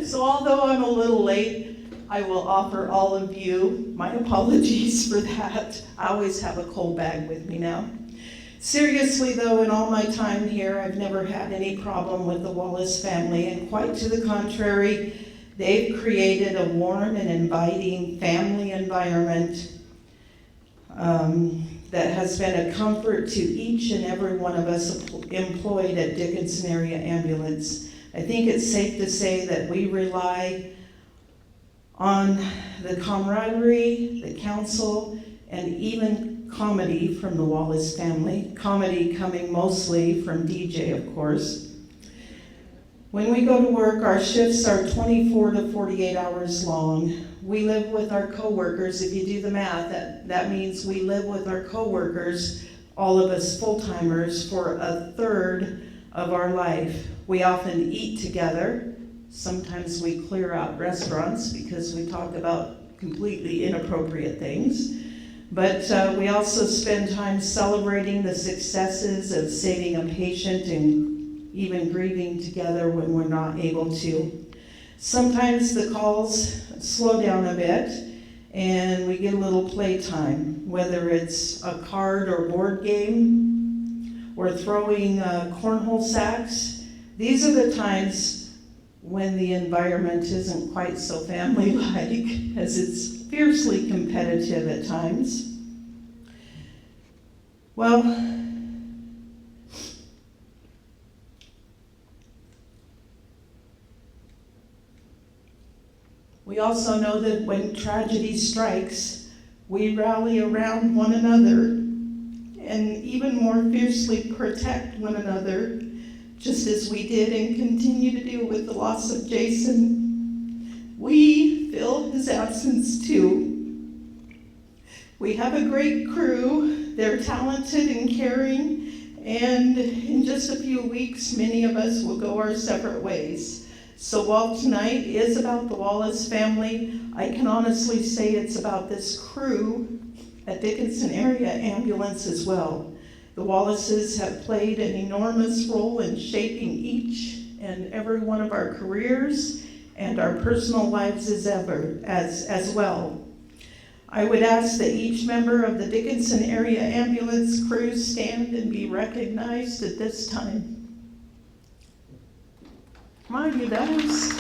So although I'm a little late, I will offer all of you my apologies for that. I always have a cold bag with me now. Seriously though, in all my time here, I've never had any problem with the Wallace family, and quite to the contrary, they've created a warm and inviting family environment that has been a comfort to each and every one of us employed at Dickinson Area Ambulance. I think it's safe to say that we rely on the camaraderie, the counsel, and even comedy from the Wallace family. Comedy coming mostly from DJ, of course. When we go to work, our shifts are 24 to 48 hours long. We live with our coworkers. If you do the math, that means we live with our coworkers, all of us full-timers, for a third of our life. We often eat together. Sometimes we clear out restaurants because we talk about completely inappropriate things. But we also spend time celebrating the successes of saving a patient and even grieving together when we're not able to. Sometimes the calls slow down a bit and we get a little playtime, whether it's a card or board game or throwing cornhole sacks. These are the times when the environment isn't quite so family-like, as it's fiercely competitive at times. Well, we also know that when tragedy strikes, we rally around one another and even more fiercely protect one another, just as we did and continue to do with the loss of Jason. We feel his absence too. We have a great crew. They're talented and caring, and in just a few weeks, many of us will go our separate ways. So while tonight is about the Wallace family, I can honestly say it's about this crew at Dickinson Area Ambulance as well. The Wallaces have played an enormous role in shaping each and every one of our careers and our personal lives as well. I would ask that each member of the Dickinson Area Ambulance crew stand and be recognized at this time. Come on, you guys.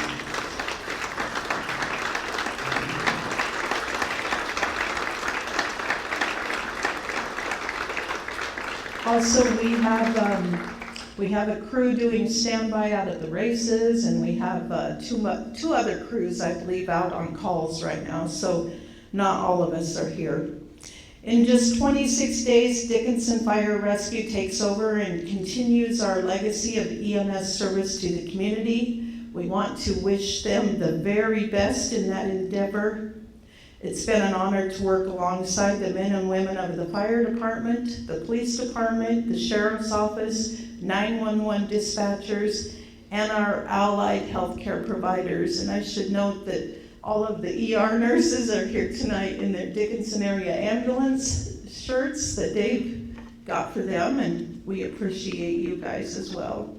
Also, we have a crew doing standby out at the races, and we have two other crews, I believe, out on calls right now, so not all of us are here. In just 26 days, Dickinson Fire Rescue takes over and continues our legacy of EMS service to the community. We want to wish them the very best in that endeavor. It's been an honor to work alongside the men and women of the fire department, the police department, the sheriff's office, 911 dispatchers, and our allied healthcare providers. And I should note that all of the ER nurses are here tonight in their Dickinson Area Ambulance shirts that Dave got for them, and we appreciate you guys as well.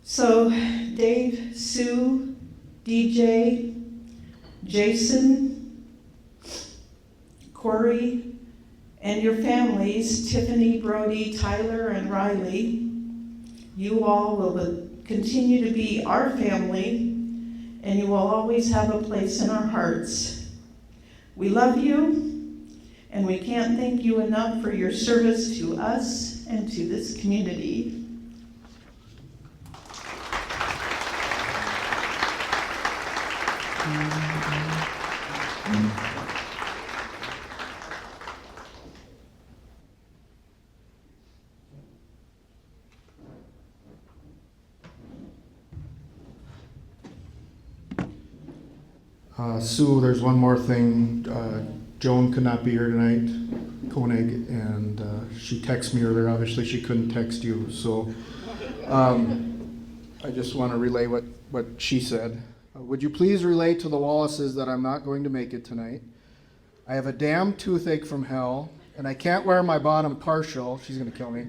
So Dave, Sue, DJ, Jason, Cori, and your families, Tiffany, Brody, Tyler, and Riley, you all will continue to be our family, and you will always have a place in our hearts. We love you, and we can't thank you enough for your service to us and to this community. Sue, there's one more thing. Joan could not be here tonight, Koenig, and she texted me earlier. Obviously, she couldn't text you, so I just want to relay what she said. Would you please relay to the Wallaces that I'm not going to make it tonight? I have a damn toothache from hell, and I can't wear my bottom partial, she's going to kill me,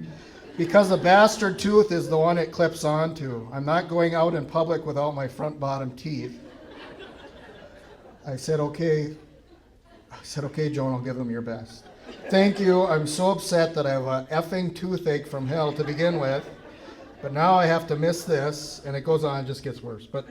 because the bastard tooth is the one it clips onto. I'm not going out in public without my front bottom teeth. I said, okay, Joan, I'll give them your best. Thank you. I'm so upset that I have a effing toothache from hell to begin with, but now I have to miss this, and it goes on, it just gets worse. But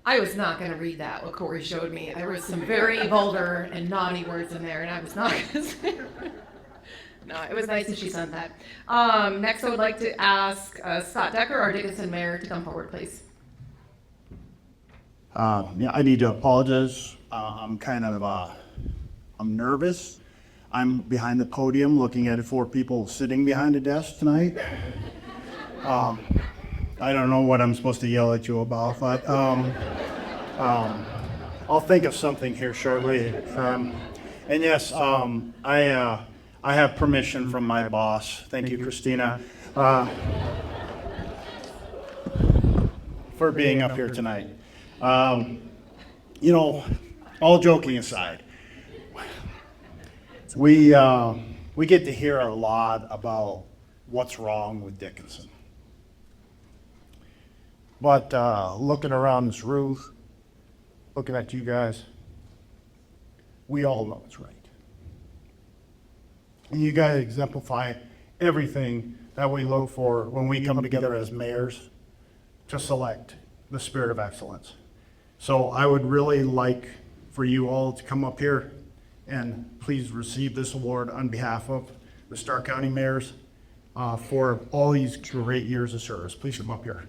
I was not going to read that, what Cori showed me. There was some very vulgar and naughty words in there, and I was not going to say it. No, it was nice that she sent that. Next, I would like to ask Scott Decker, our Dickinson mayor, to come forward, please. Yeah, I need to apologize. I'm nervous. I'm behind the podium looking at 4 people sitting behind a desk tonight. I don't know what I'm supposed to yell at you about, but I'll think of something here shortly. And yes, I have permission from my boss. Thank you, Christina, for being up here tonight. You know, all joking aside, we get to hear a lot about what's wrong with Dickinson. But looking around this room, looking at you guys, we all know it's right. And you guys exemplify everything that we look for when we come together as mayors to select the spirit of excellence. So I would really like for you all to come up here and please receive this award on behalf of the Stark County mayors for all these great years of service. Please come up here.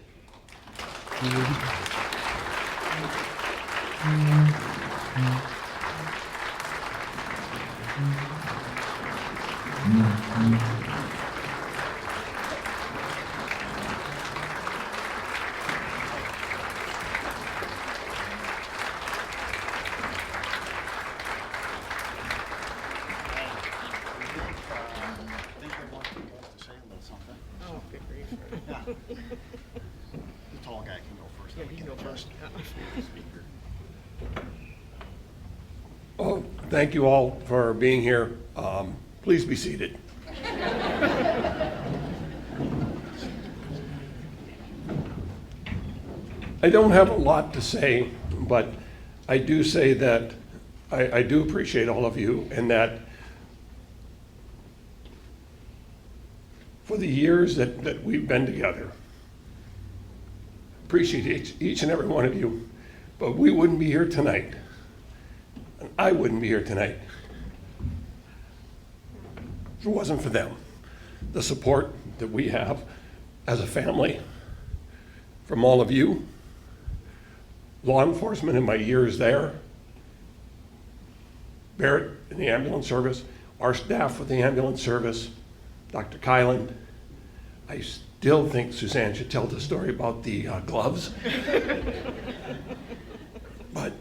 The tall guy can go first. Yeah, he can go first. Oh, thank you all for being here. Please be seated. I don't have a lot to say, but I do say that I do appreciate all of you, and that for the years that we've been together, appreciate each and every one of you, but we wouldn't be here tonight. And I wouldn't be here tonight if it wasn't for them. The support that we have as a family from all of you, law enforcement in my years there, Barrett in the ambulance service, our staff with the ambulance service, Dr. Kylan. I still think Suzanne should tell the story about the gloves. But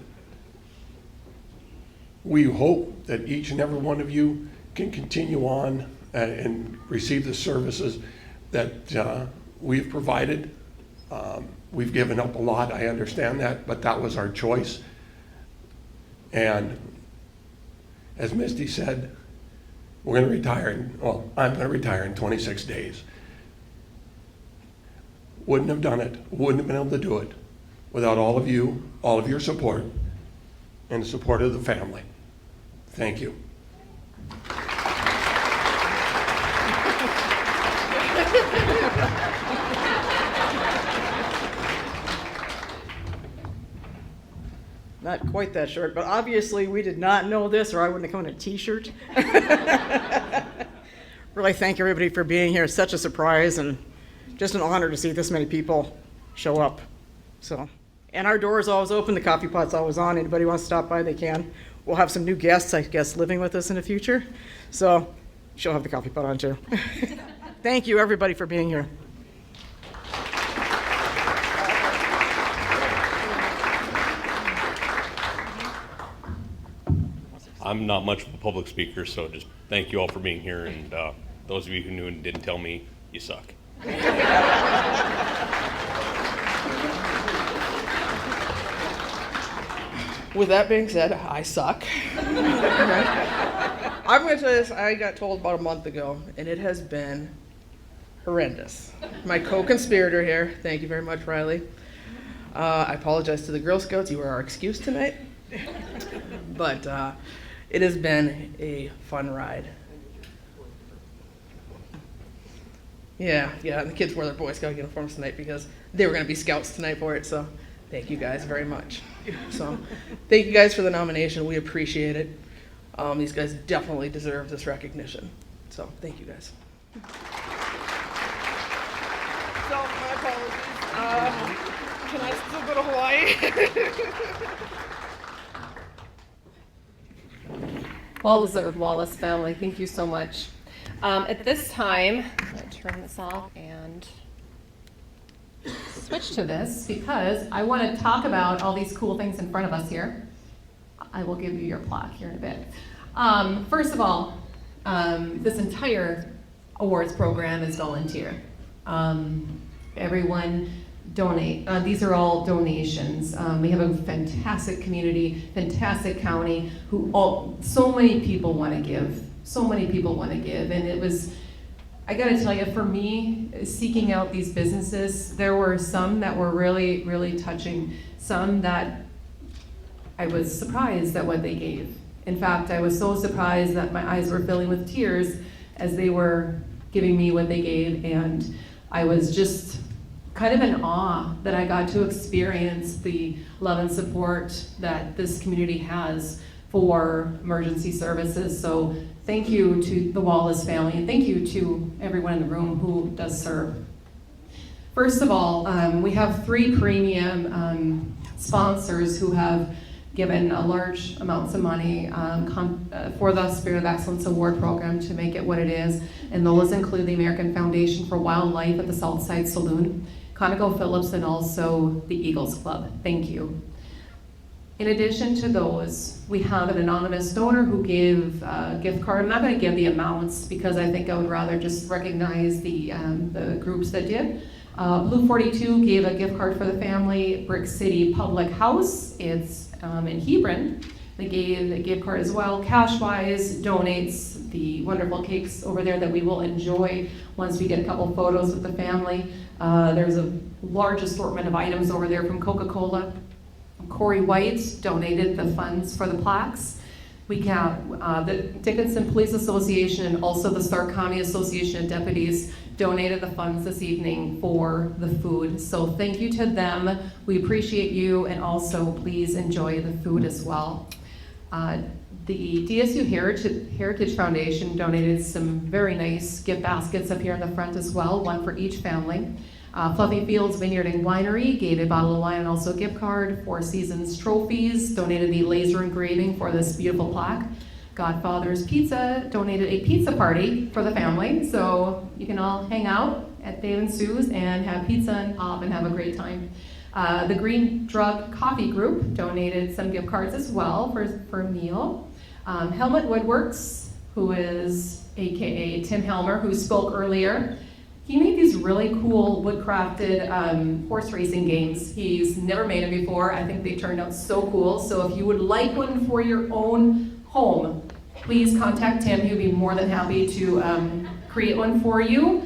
we hope that each and every one of you can continue on and receive the services that we've provided. We've given up a lot, I understand that, but that was our choice. And as Misty said, we're going to retire, I'm going to retire in 26 days. Wouldn't have done it, wouldn't have been able to do it without all of you, all of your support, and the support of the family. Thank you. Not quite that short, but obviously we did not know this or I wouldn't have come in a t-shirt. Really thank everybody for being here. It's such a surprise and just an honor to see this many people show up. So, and our door is always open, the coffee pot's always on. Anybody wants to stop by, they can. We'll have some new guests, I guess, living with us in the future. So she'll have the coffee pot on too. Thank you, everybody, for being here. I'm not much of a public speaker, so just thank you all for being here, and those of you who knew and didn't tell me, you suck. With that being said, I suck. I'm going to tell you this, I got told about a month ago, and it has been horrendous. My co-conspirator here, thank you very much, Riley. I apologize to the Girl Scouts, you were our excuse tonight. But it has been a fun ride. Yeah, and the kids wore their Boy Scout uniforms tonight because they were going to be Scouts tonight for it, so thank you guys very much. So, thank you guys for the nomination, we appreciate it. These guys definitely deserve this recognition, so thank you guys. So, my apologies. Can I still go to Hawaii? Well deserved, Wallace family. Thank you so much. At this time, I'm going to turn this off and switch to this because I want to talk about all these cool things in front of us here. I will give you your plaque here in a bit. First of all, this entire awards program is volunteer. Everyone donate. These are all donations. We have a fantastic community, fantastic county, so many people want to give. So many people want to give, and it was, I gotta tell you, for me, seeking out these businesses, there were some that were really, really touching, some that I was surprised at what they gave. In fact, I was so surprised that my eyes were filling with tears as they were giving me what they gave, and I was just kind of in awe that I got to experience the love and support that this community has for emergency services. So thank you to the Wallace family, and thank you to everyone in the room who does serve. First of all, we have 3 premium sponsors who have given large amounts of money for the Spirit of Excellence Award program to make it what it is, and those include the American Foundation for Wildlife at the Southside Saloon, ConocoPhillips, and also the Eagles Club. Thank you. In addition to those, we have an anonymous donor who gave a gift card. I'm not going to give the amounts because I think I would rather just recognize the groups that did. Blue 42 gave a gift card for the family. Brick City Public House, it's in Hebron. They gave a gift card as well. Cashwise donates the wonderful cakes over there that we will enjoy once we get a couple photos with the family. There's a large assortment of items over there from Coca-Cola. Cori White donated the funds for the plaques. We have the Dickinson Police Association and also the Stark County Association of Deputies donated the funds this evening for the food. So thank you to them. We appreciate you, and also please enjoy the food as well. The DSU Heritage Foundation donated some very nice gift baskets up here in the front as well, one for each family. Fluffy Fields Vineyard and Winery gave a bottle of wine and also a gift card. Four Seasons Trophies donated the laser engraving for this beautiful plaque. Godfather's Pizza donated a pizza party for the family, so you can all hang out at Dave and Sue's and have pizza and pop and have a great time. The Green Drug Coffee Group donated some gift cards as well for a meal. Helmet Woodworks, who is AKA Tim Helmer, who spoke earlier, he made these really cool wood-crafted horse racing games. He's never made them before. I think they turned out so cool. So if you would like one for your own home, please contact Tim. He'll be more than happy to create one for you,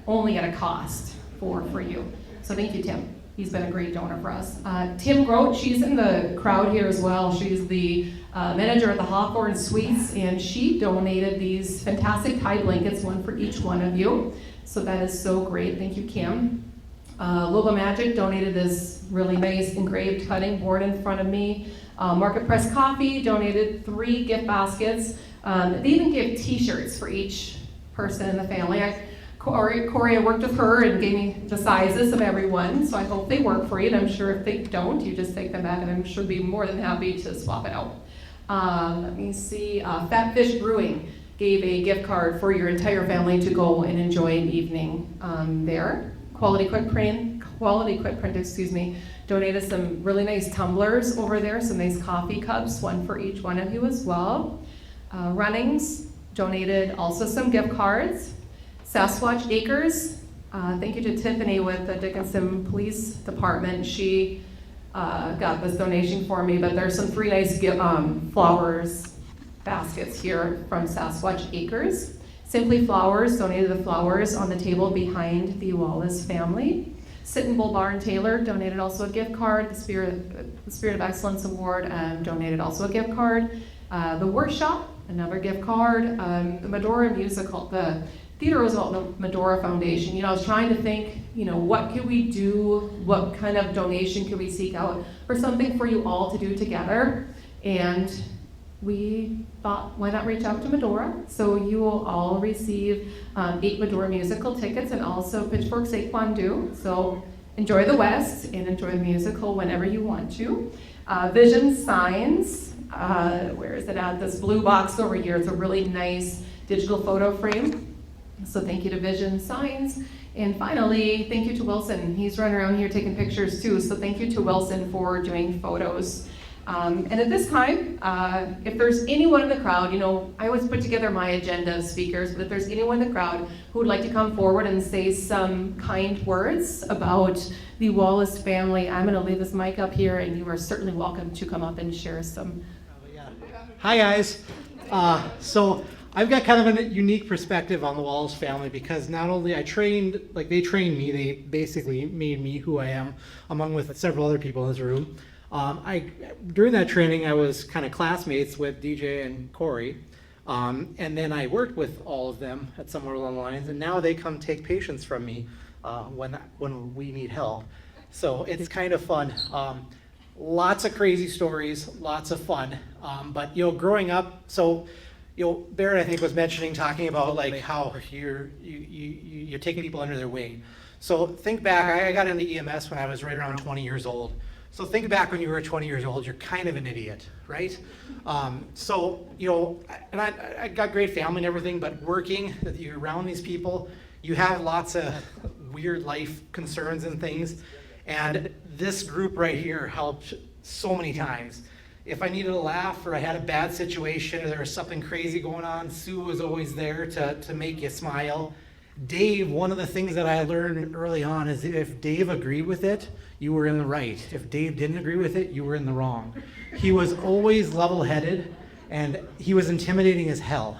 only at a cost for you. So thank you, Tim. He's been a great donor for us. Tim Grote, she's in the crowd here as well. She's the manager of the Hawthorne Suites, and she donated these fantastic tie blankets, one for each one of you. So that is so great. Thank you, Kim. Loba Magic donated this really nice engraved cutting board in front of me. Market Press Coffee donated 3 gift baskets. They even gave t-shirts for each person in the family. Cori, I worked with her and gave me the sizes of everyone, so I hope they work for you. And I'm sure if they don't, you just take them back, and I'm sure be more than happy to swap it out. Let me see, Fat Fish Brewing. gave a gift card for your entire family to go and enjoy an evening there. Quality Footprint, donated some really nice tumblers over there, some nice coffee cups, one for each one of you as well. Runnings donated also some gift cards. Sasquatch Acres, thank you to Tiffany with the Dickinson Police Department. She got this donation for me, but there's some 3 nice flowers baskets here from Sasquatch Acres. Simply Flowers donated the flowers on the table behind the Wallace family. Sit-in Bull Bar and Taylor donated also a gift card. The Spirit of Excellence Award donated also a gift card. The Workshop, another gift card. The Medora Musical, the Theodore Roosevelt Medora Foundation. You know, I was trying to think, you know, what could we do? What kind of donation could we seek out for something for you all to do together? And we thought, why not reach out to Medora? So you will all receive 8 Medora musical tickets and also Pitchfork Taekwondo. So enjoy the West and enjoy the musical whenever you want to. Vision Signs, where is it at? This blue box over here. It's a really nice digital photo frame. So thank you to Vision Signs. And finally, thank you to Wilson. He's running around here taking pictures too. So thank you to Wilson for doing photos. And at this time, if there's anyone in the crowd, you know, I always put together my agenda of speakers, but if there's anyone in the crowd who would like to come forward and say some kind words about the Wallace family, I'm gonna leave this mic up here and you are certainly welcome to come up and share some. Hi guys. So I've got kind of a unique perspective on the Wallace family because not only they trained me, they basically made me who I am, along with several other people in this room. During that training, I was kind of classmates with DJ and Cori, and then I worked with all of them at somewhere along the lines, and now they come take patients from me when we need help. So it's kind of fun. Lots of crazy stories, lots of fun. But you know, growing up, so you know, Barrett I think was talking about like how you're taking people under their wing. So think back, I got into EMS when I was right around 20 years old. So think back when you were 20 years old, you're kind of an idiot, right? So, you know, and I got great family and everything, but working, you're around these people, you have lots of weird life concerns and things. And this group right here helped so many times. If I needed a laugh or I had a bad situation or there was something crazy going on, Sue was always there to make you smile. Dave, one of the things that I learned early on is if Dave agreed with it, you were in the right. If Dave didn't agree with it, you were in the wrong. He was always level-headed, and he was intimidating as hell.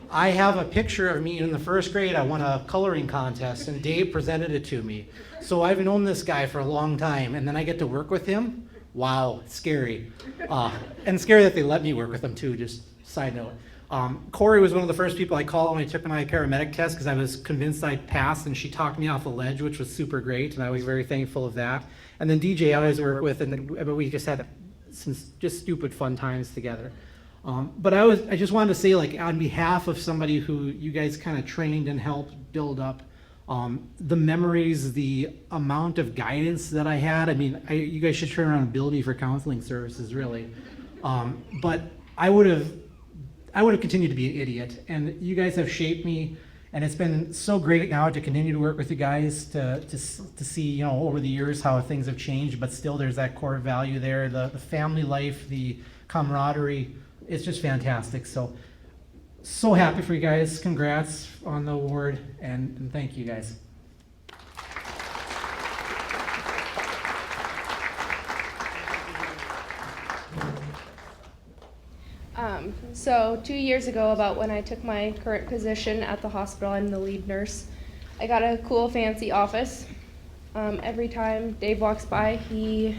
I have a picture of me in the first grade. I won a coloring contest, and Dave presented it to me. So I've known this guy for a long time, and then I get to work with him. Wow, scary. And scary that they let me work with him, too, just side note. Cori was one of the first people I called when I took my paramedic test because I was convinced I'd passed, and she talked me off a ledge, which was super great, and I was very thankful of that. And then DJ I always work with, and we just had some just stupid fun times together. But I just wanted to say, like, on behalf of somebody who you guys kind of trained and helped build up, the memories, the amount of guidance that I had. I mean, you guys should turn around and bill me for counseling services, really. But I would have continued to be an idiot, and you guys have shaped me, and it's been so great now to continue to work with you guys to see, you know, over the years how things have changed, but still there's that core value there, the family life, the camaraderie. It's just fantastic. So happy for you guys. Congrats on the award, and thank you guys. So 2 years ago, about when I took my current position at the hospital, I'm the lead nurse. I got a cool, fancy office. Every time Dave walks by, he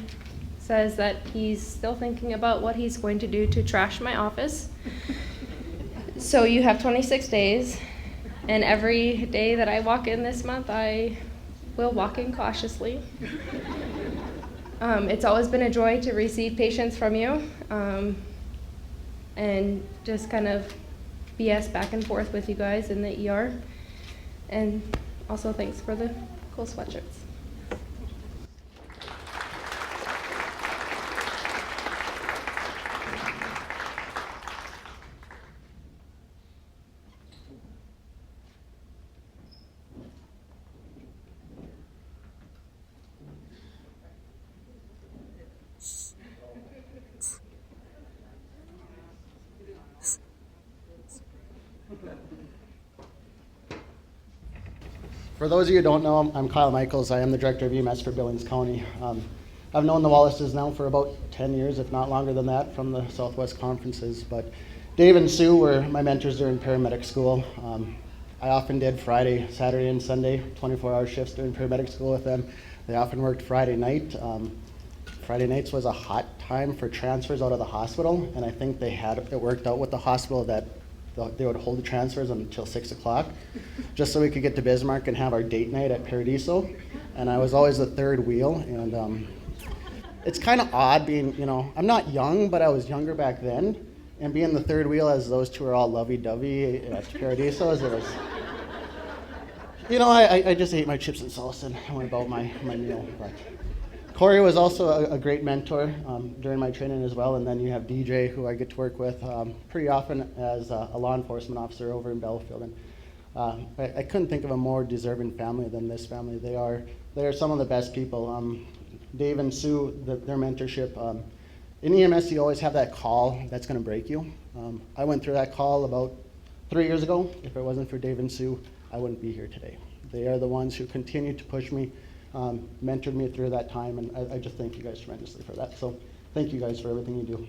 says that he's still thinking about what he's going to do to trash my office. So you have 26 days, and every day that I walk in this month, I will walk in cautiously. It's always been a joy to receive patients from you. And just kind of BS back and forth with you guys in the ER. And also thanks for the cool sweatshirts. For those of you who don't know, I'm Kyle Michaels. I am the Director of EMS for Billings County. I've known the Wallaces now for about 10 years, if not longer than that, from the Southwest conferences. But Dave and Sue were my mentors during paramedic school. I often did Friday, Saturday, and Sunday, 24-hour shifts during paramedic school with them. They often worked Friday night. Friday nights was a hot time for transfers out of the hospital, and I think they had it worked out with the hospital that they would hold the transfers until 6 o'clock, just so we could get to Bismarck and have our date night at Paradiso. And I was always the third wheel, and it's kind of odd being, I'm not young, but I was younger back then, and being the third wheel as those two are all lovey-dovey at Paradiso, it was, I just ate my chips and salsa and went about my meal. But Cori was also a great mentor during my training as well, and then you have DJ, who I get to work with pretty often as a law enforcement officer over in Belfield. And I couldn't think of a more deserving family than this family. They are some of the best people. Dave and Sue, their mentorship. In EMS, you always have that call that's going to break you. I went through that call about 3 years ago. If it wasn't for Dave and Sue, I wouldn't be here today. They are the ones who continue to push me, mentored me through that time, and I just thank you guys tremendously for that. So thank you guys for everything you do.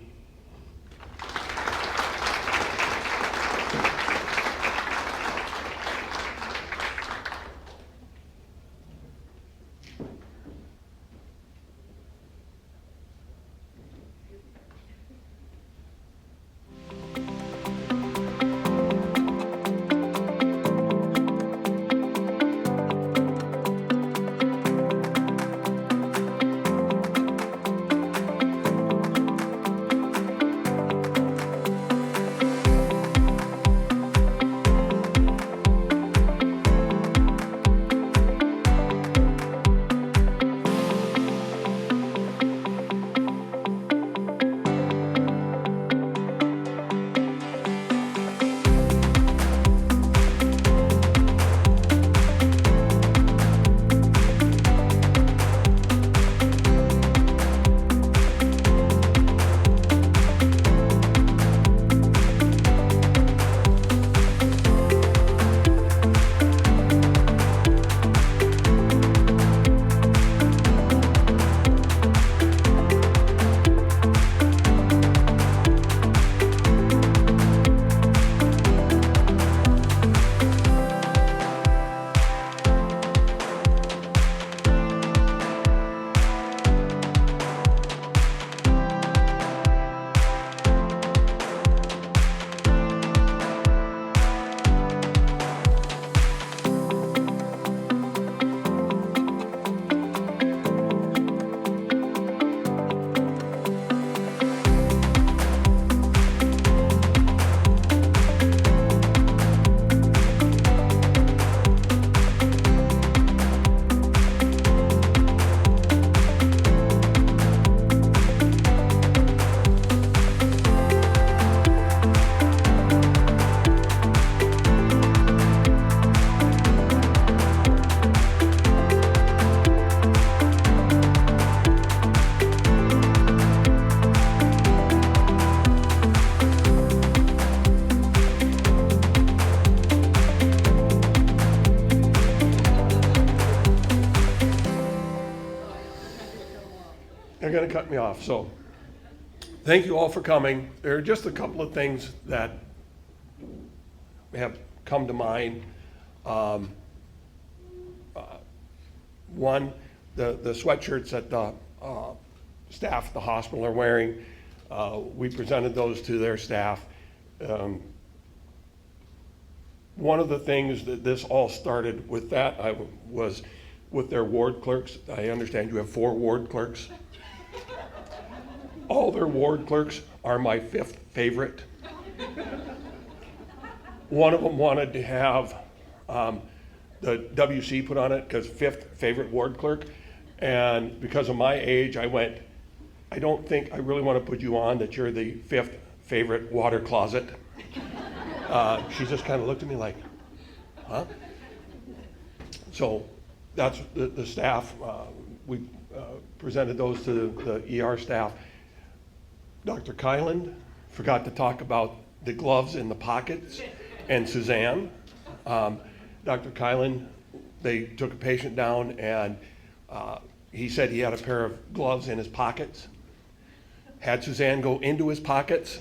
They're going to cut me off. So thank you all for coming. There are just a couple of things that have come to mind. One, the sweatshirts that the staff at the hospital are wearing, we presented those to their staff. One of the things that this all started with that was with their ward clerks. I understand you have 4 ward clerks. All their ward clerks are my 5th favorite. One of them wanted to have the WC put on it because 5th favorite ward clerk. And because of my age, I went, I don't think I really want to put you on that you're the 5th favorite water closet. She just kind of looked at me like, huh? So that's the staff. We presented those to the ER staff. Dr. Kyland forgot to talk about the gloves in the pockets, and Suzanne. Dr. Kylan they took a patient down, and he said he had a pair of gloves in his pockets. Had Suzanne go into his pockets.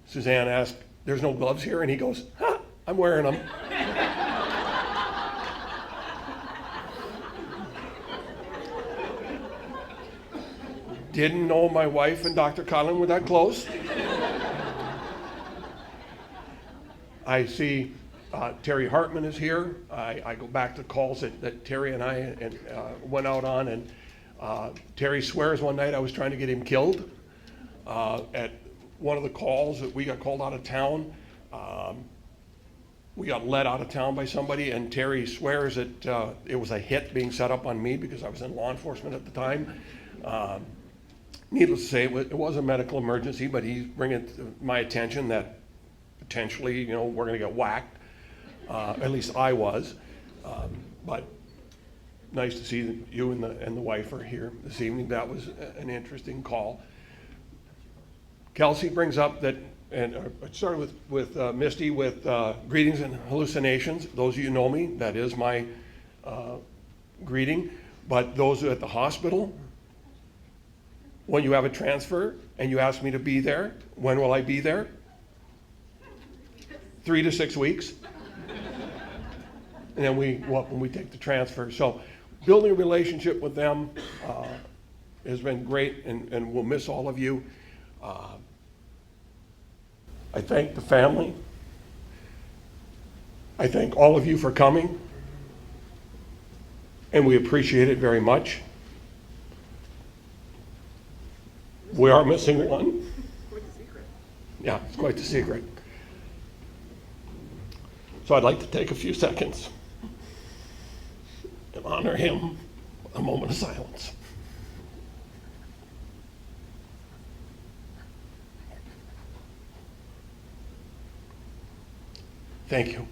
Suzanne asked, "There's no gloves here?" And he goes, "Huh, I'm wearing them." Didn't know my wife and Dr. Conlon were that close. I see Terry Hartman is here. I go back to calls that Terry and I went out on, and Terry swears one night I was trying to get him killed. At one of the calls that we got called out of town, we got led out of town by somebody, and Terry swears that it was a hit being set up on me because I was in law enforcement at the time. Needless to say, it was a medical emergency, but he's bringing to my attention that potentially, you know, we're going to get whacked. At least I was. But nice to see that you and the wife are here this evening. That was an interesting call. Kelsey brings up that, and I started with Misty with greetings and hallucinations. Those of you who know me, that is my greeting. But those at the hospital, when you have a transfer and you ask me to be there, when will I be there? 3 to 6 weeks. And then when we take the transfer. So building a relationship with them has been great, and we'll miss all of you. I thank the family. I thank all of you for coming, and we appreciate it very much. We are missing one. Yeah, it's quite the secret. So I'd like to take a few seconds and honor him with a moment of silence. Thank you.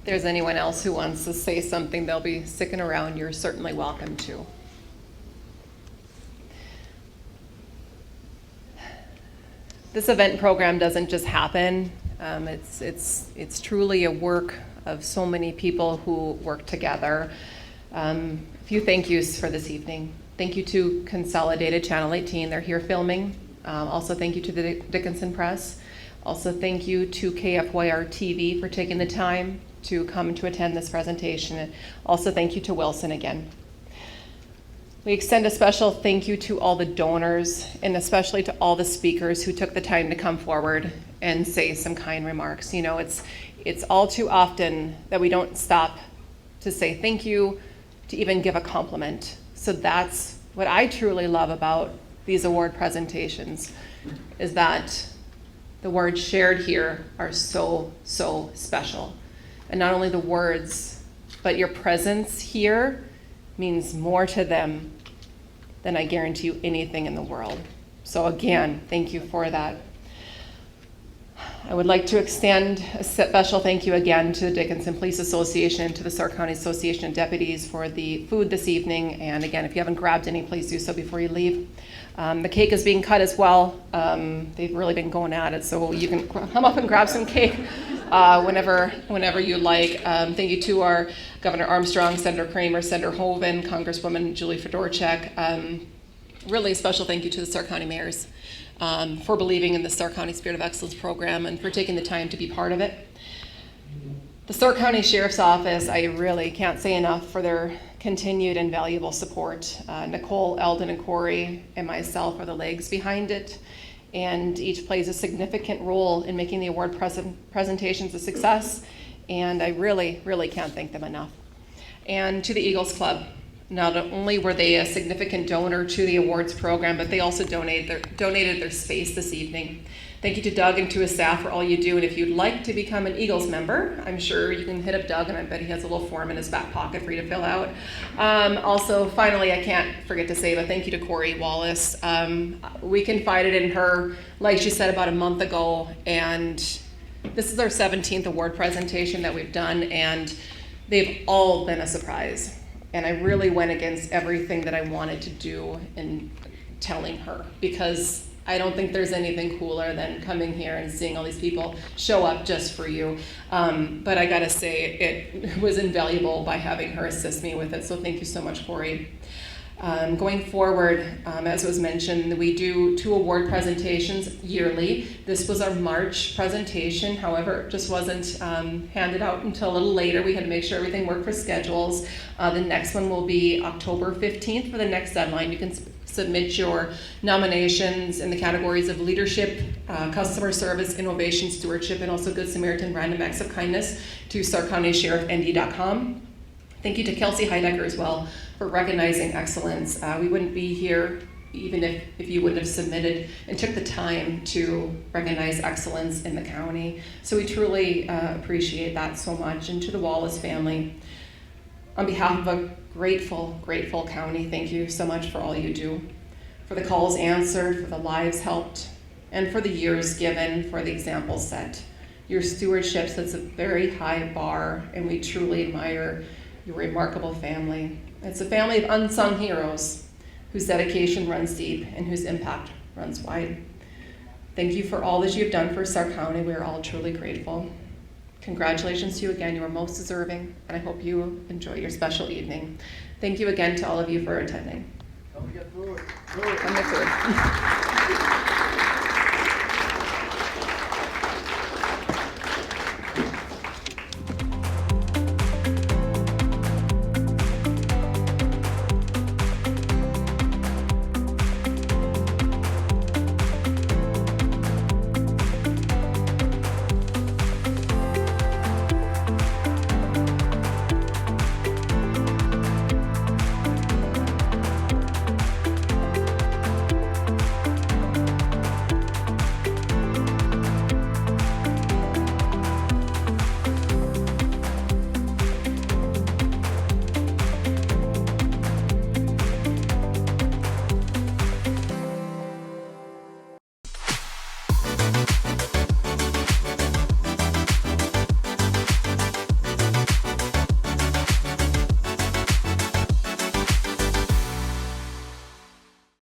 If there's anyone else who wants to say something, they'll be sticking around. You're certainly welcome to. This event program doesn't just happen. It's truly a work of so many people who work together. A few thank yous for this evening. Thank you to Consolidated Channel 18. They're here filming. Also thank you to the Dickinson Press. Also thank you to KFYR TV for taking the time to come to attend this presentation. And also thank you to Wilson again. We extend a special thank you to all the donors, and especially to all the speakers who took the time to come forward and say some kind remarks. You know, it's all too often that we don't stop to say thank you, to even give a compliment. So that's what I truly love about these award presentations, is that the words shared here are so, so special. And not only the words, but your presence here means more to them than I guarantee you anything in the world. So again, thank you for that. I would like to extend a special thank you again to the Dickinson Police Association, to the Stark County Association of Deputies for the food this evening. And again, if you haven't grabbed any, please do so before you leave. The cake is being cut as well. They've really been going at it, so you can come up and grab some cake whenever you like. Thank you to our Governor Armstrong, Senator Kramer, Senator Hoven, Congresswoman Julie Fedorchak. Really a special thank you to the Stark County mayors for believing in the Stark County Spirit of Excellence program and for taking the time to be part of it. The Stark County Sheriff's Office, I really can't say enough for their continued and valuable support. Nicole, Eldon, and Cori and myself are the legs behind it. and each plays a significant role in making the award presentations a success, and I really, really can't thank them enough. And to the Eagles Club, not only were they a significant donor to the awards program, but they also donated their space this evening. Thank you to Doug and to his staff for all you do, and if you'd like to become an Eagles member, I'm sure you can hit up Doug, and I bet he has a little form in his back pocket for you to fill out. Also, finally, I can't forget to say, but thank you to Cori, Wallace. We confided in her, like she said, about a month ago, and this is our 17th award presentation that we've done, and they've all been a surprise. And I really went against everything that I wanted to do in telling her, because I don't think there's anything cooler than coming here and seeing all these people show up just for you. But I gotta say, it was invaluable by having her assist me with it, so thank you so much, Cori. Going forward, as was mentioned, we do 2 award presentations yearly. This was our March presentation, however, it just wasn't handed out until a little later. We had to make sure everything worked for schedules. The next one will be October 15th for the next deadline. You can submit your nominations in the categories of leadership, customer service, innovation, stewardship, and also Good Samaritan random acts of kindness to StarkCountySheriffND.com. Thank you to Kelsey Heidecker as well for recognizing excellence. We wouldn't be here even if you wouldn't have submitted and took the time to recognize excellence in the county. So we truly appreciate that so much. And to the Wallace family, on behalf of a grateful, grateful county, thank you so much for all you do, for the calls answered, for the lives helped, and for the years given, for the examples set. Your stewardship sets a very high bar, and we truly admire your remarkable family. It's a family of unsung heroes whose dedication runs deep and whose impact runs wide. Thank you for all that you've done for Stark County. We are all truly grateful. Congratulations to you again. You are most deserving, and I hope you enjoy your special evening. Thank you again to all of you for attending. Come get food.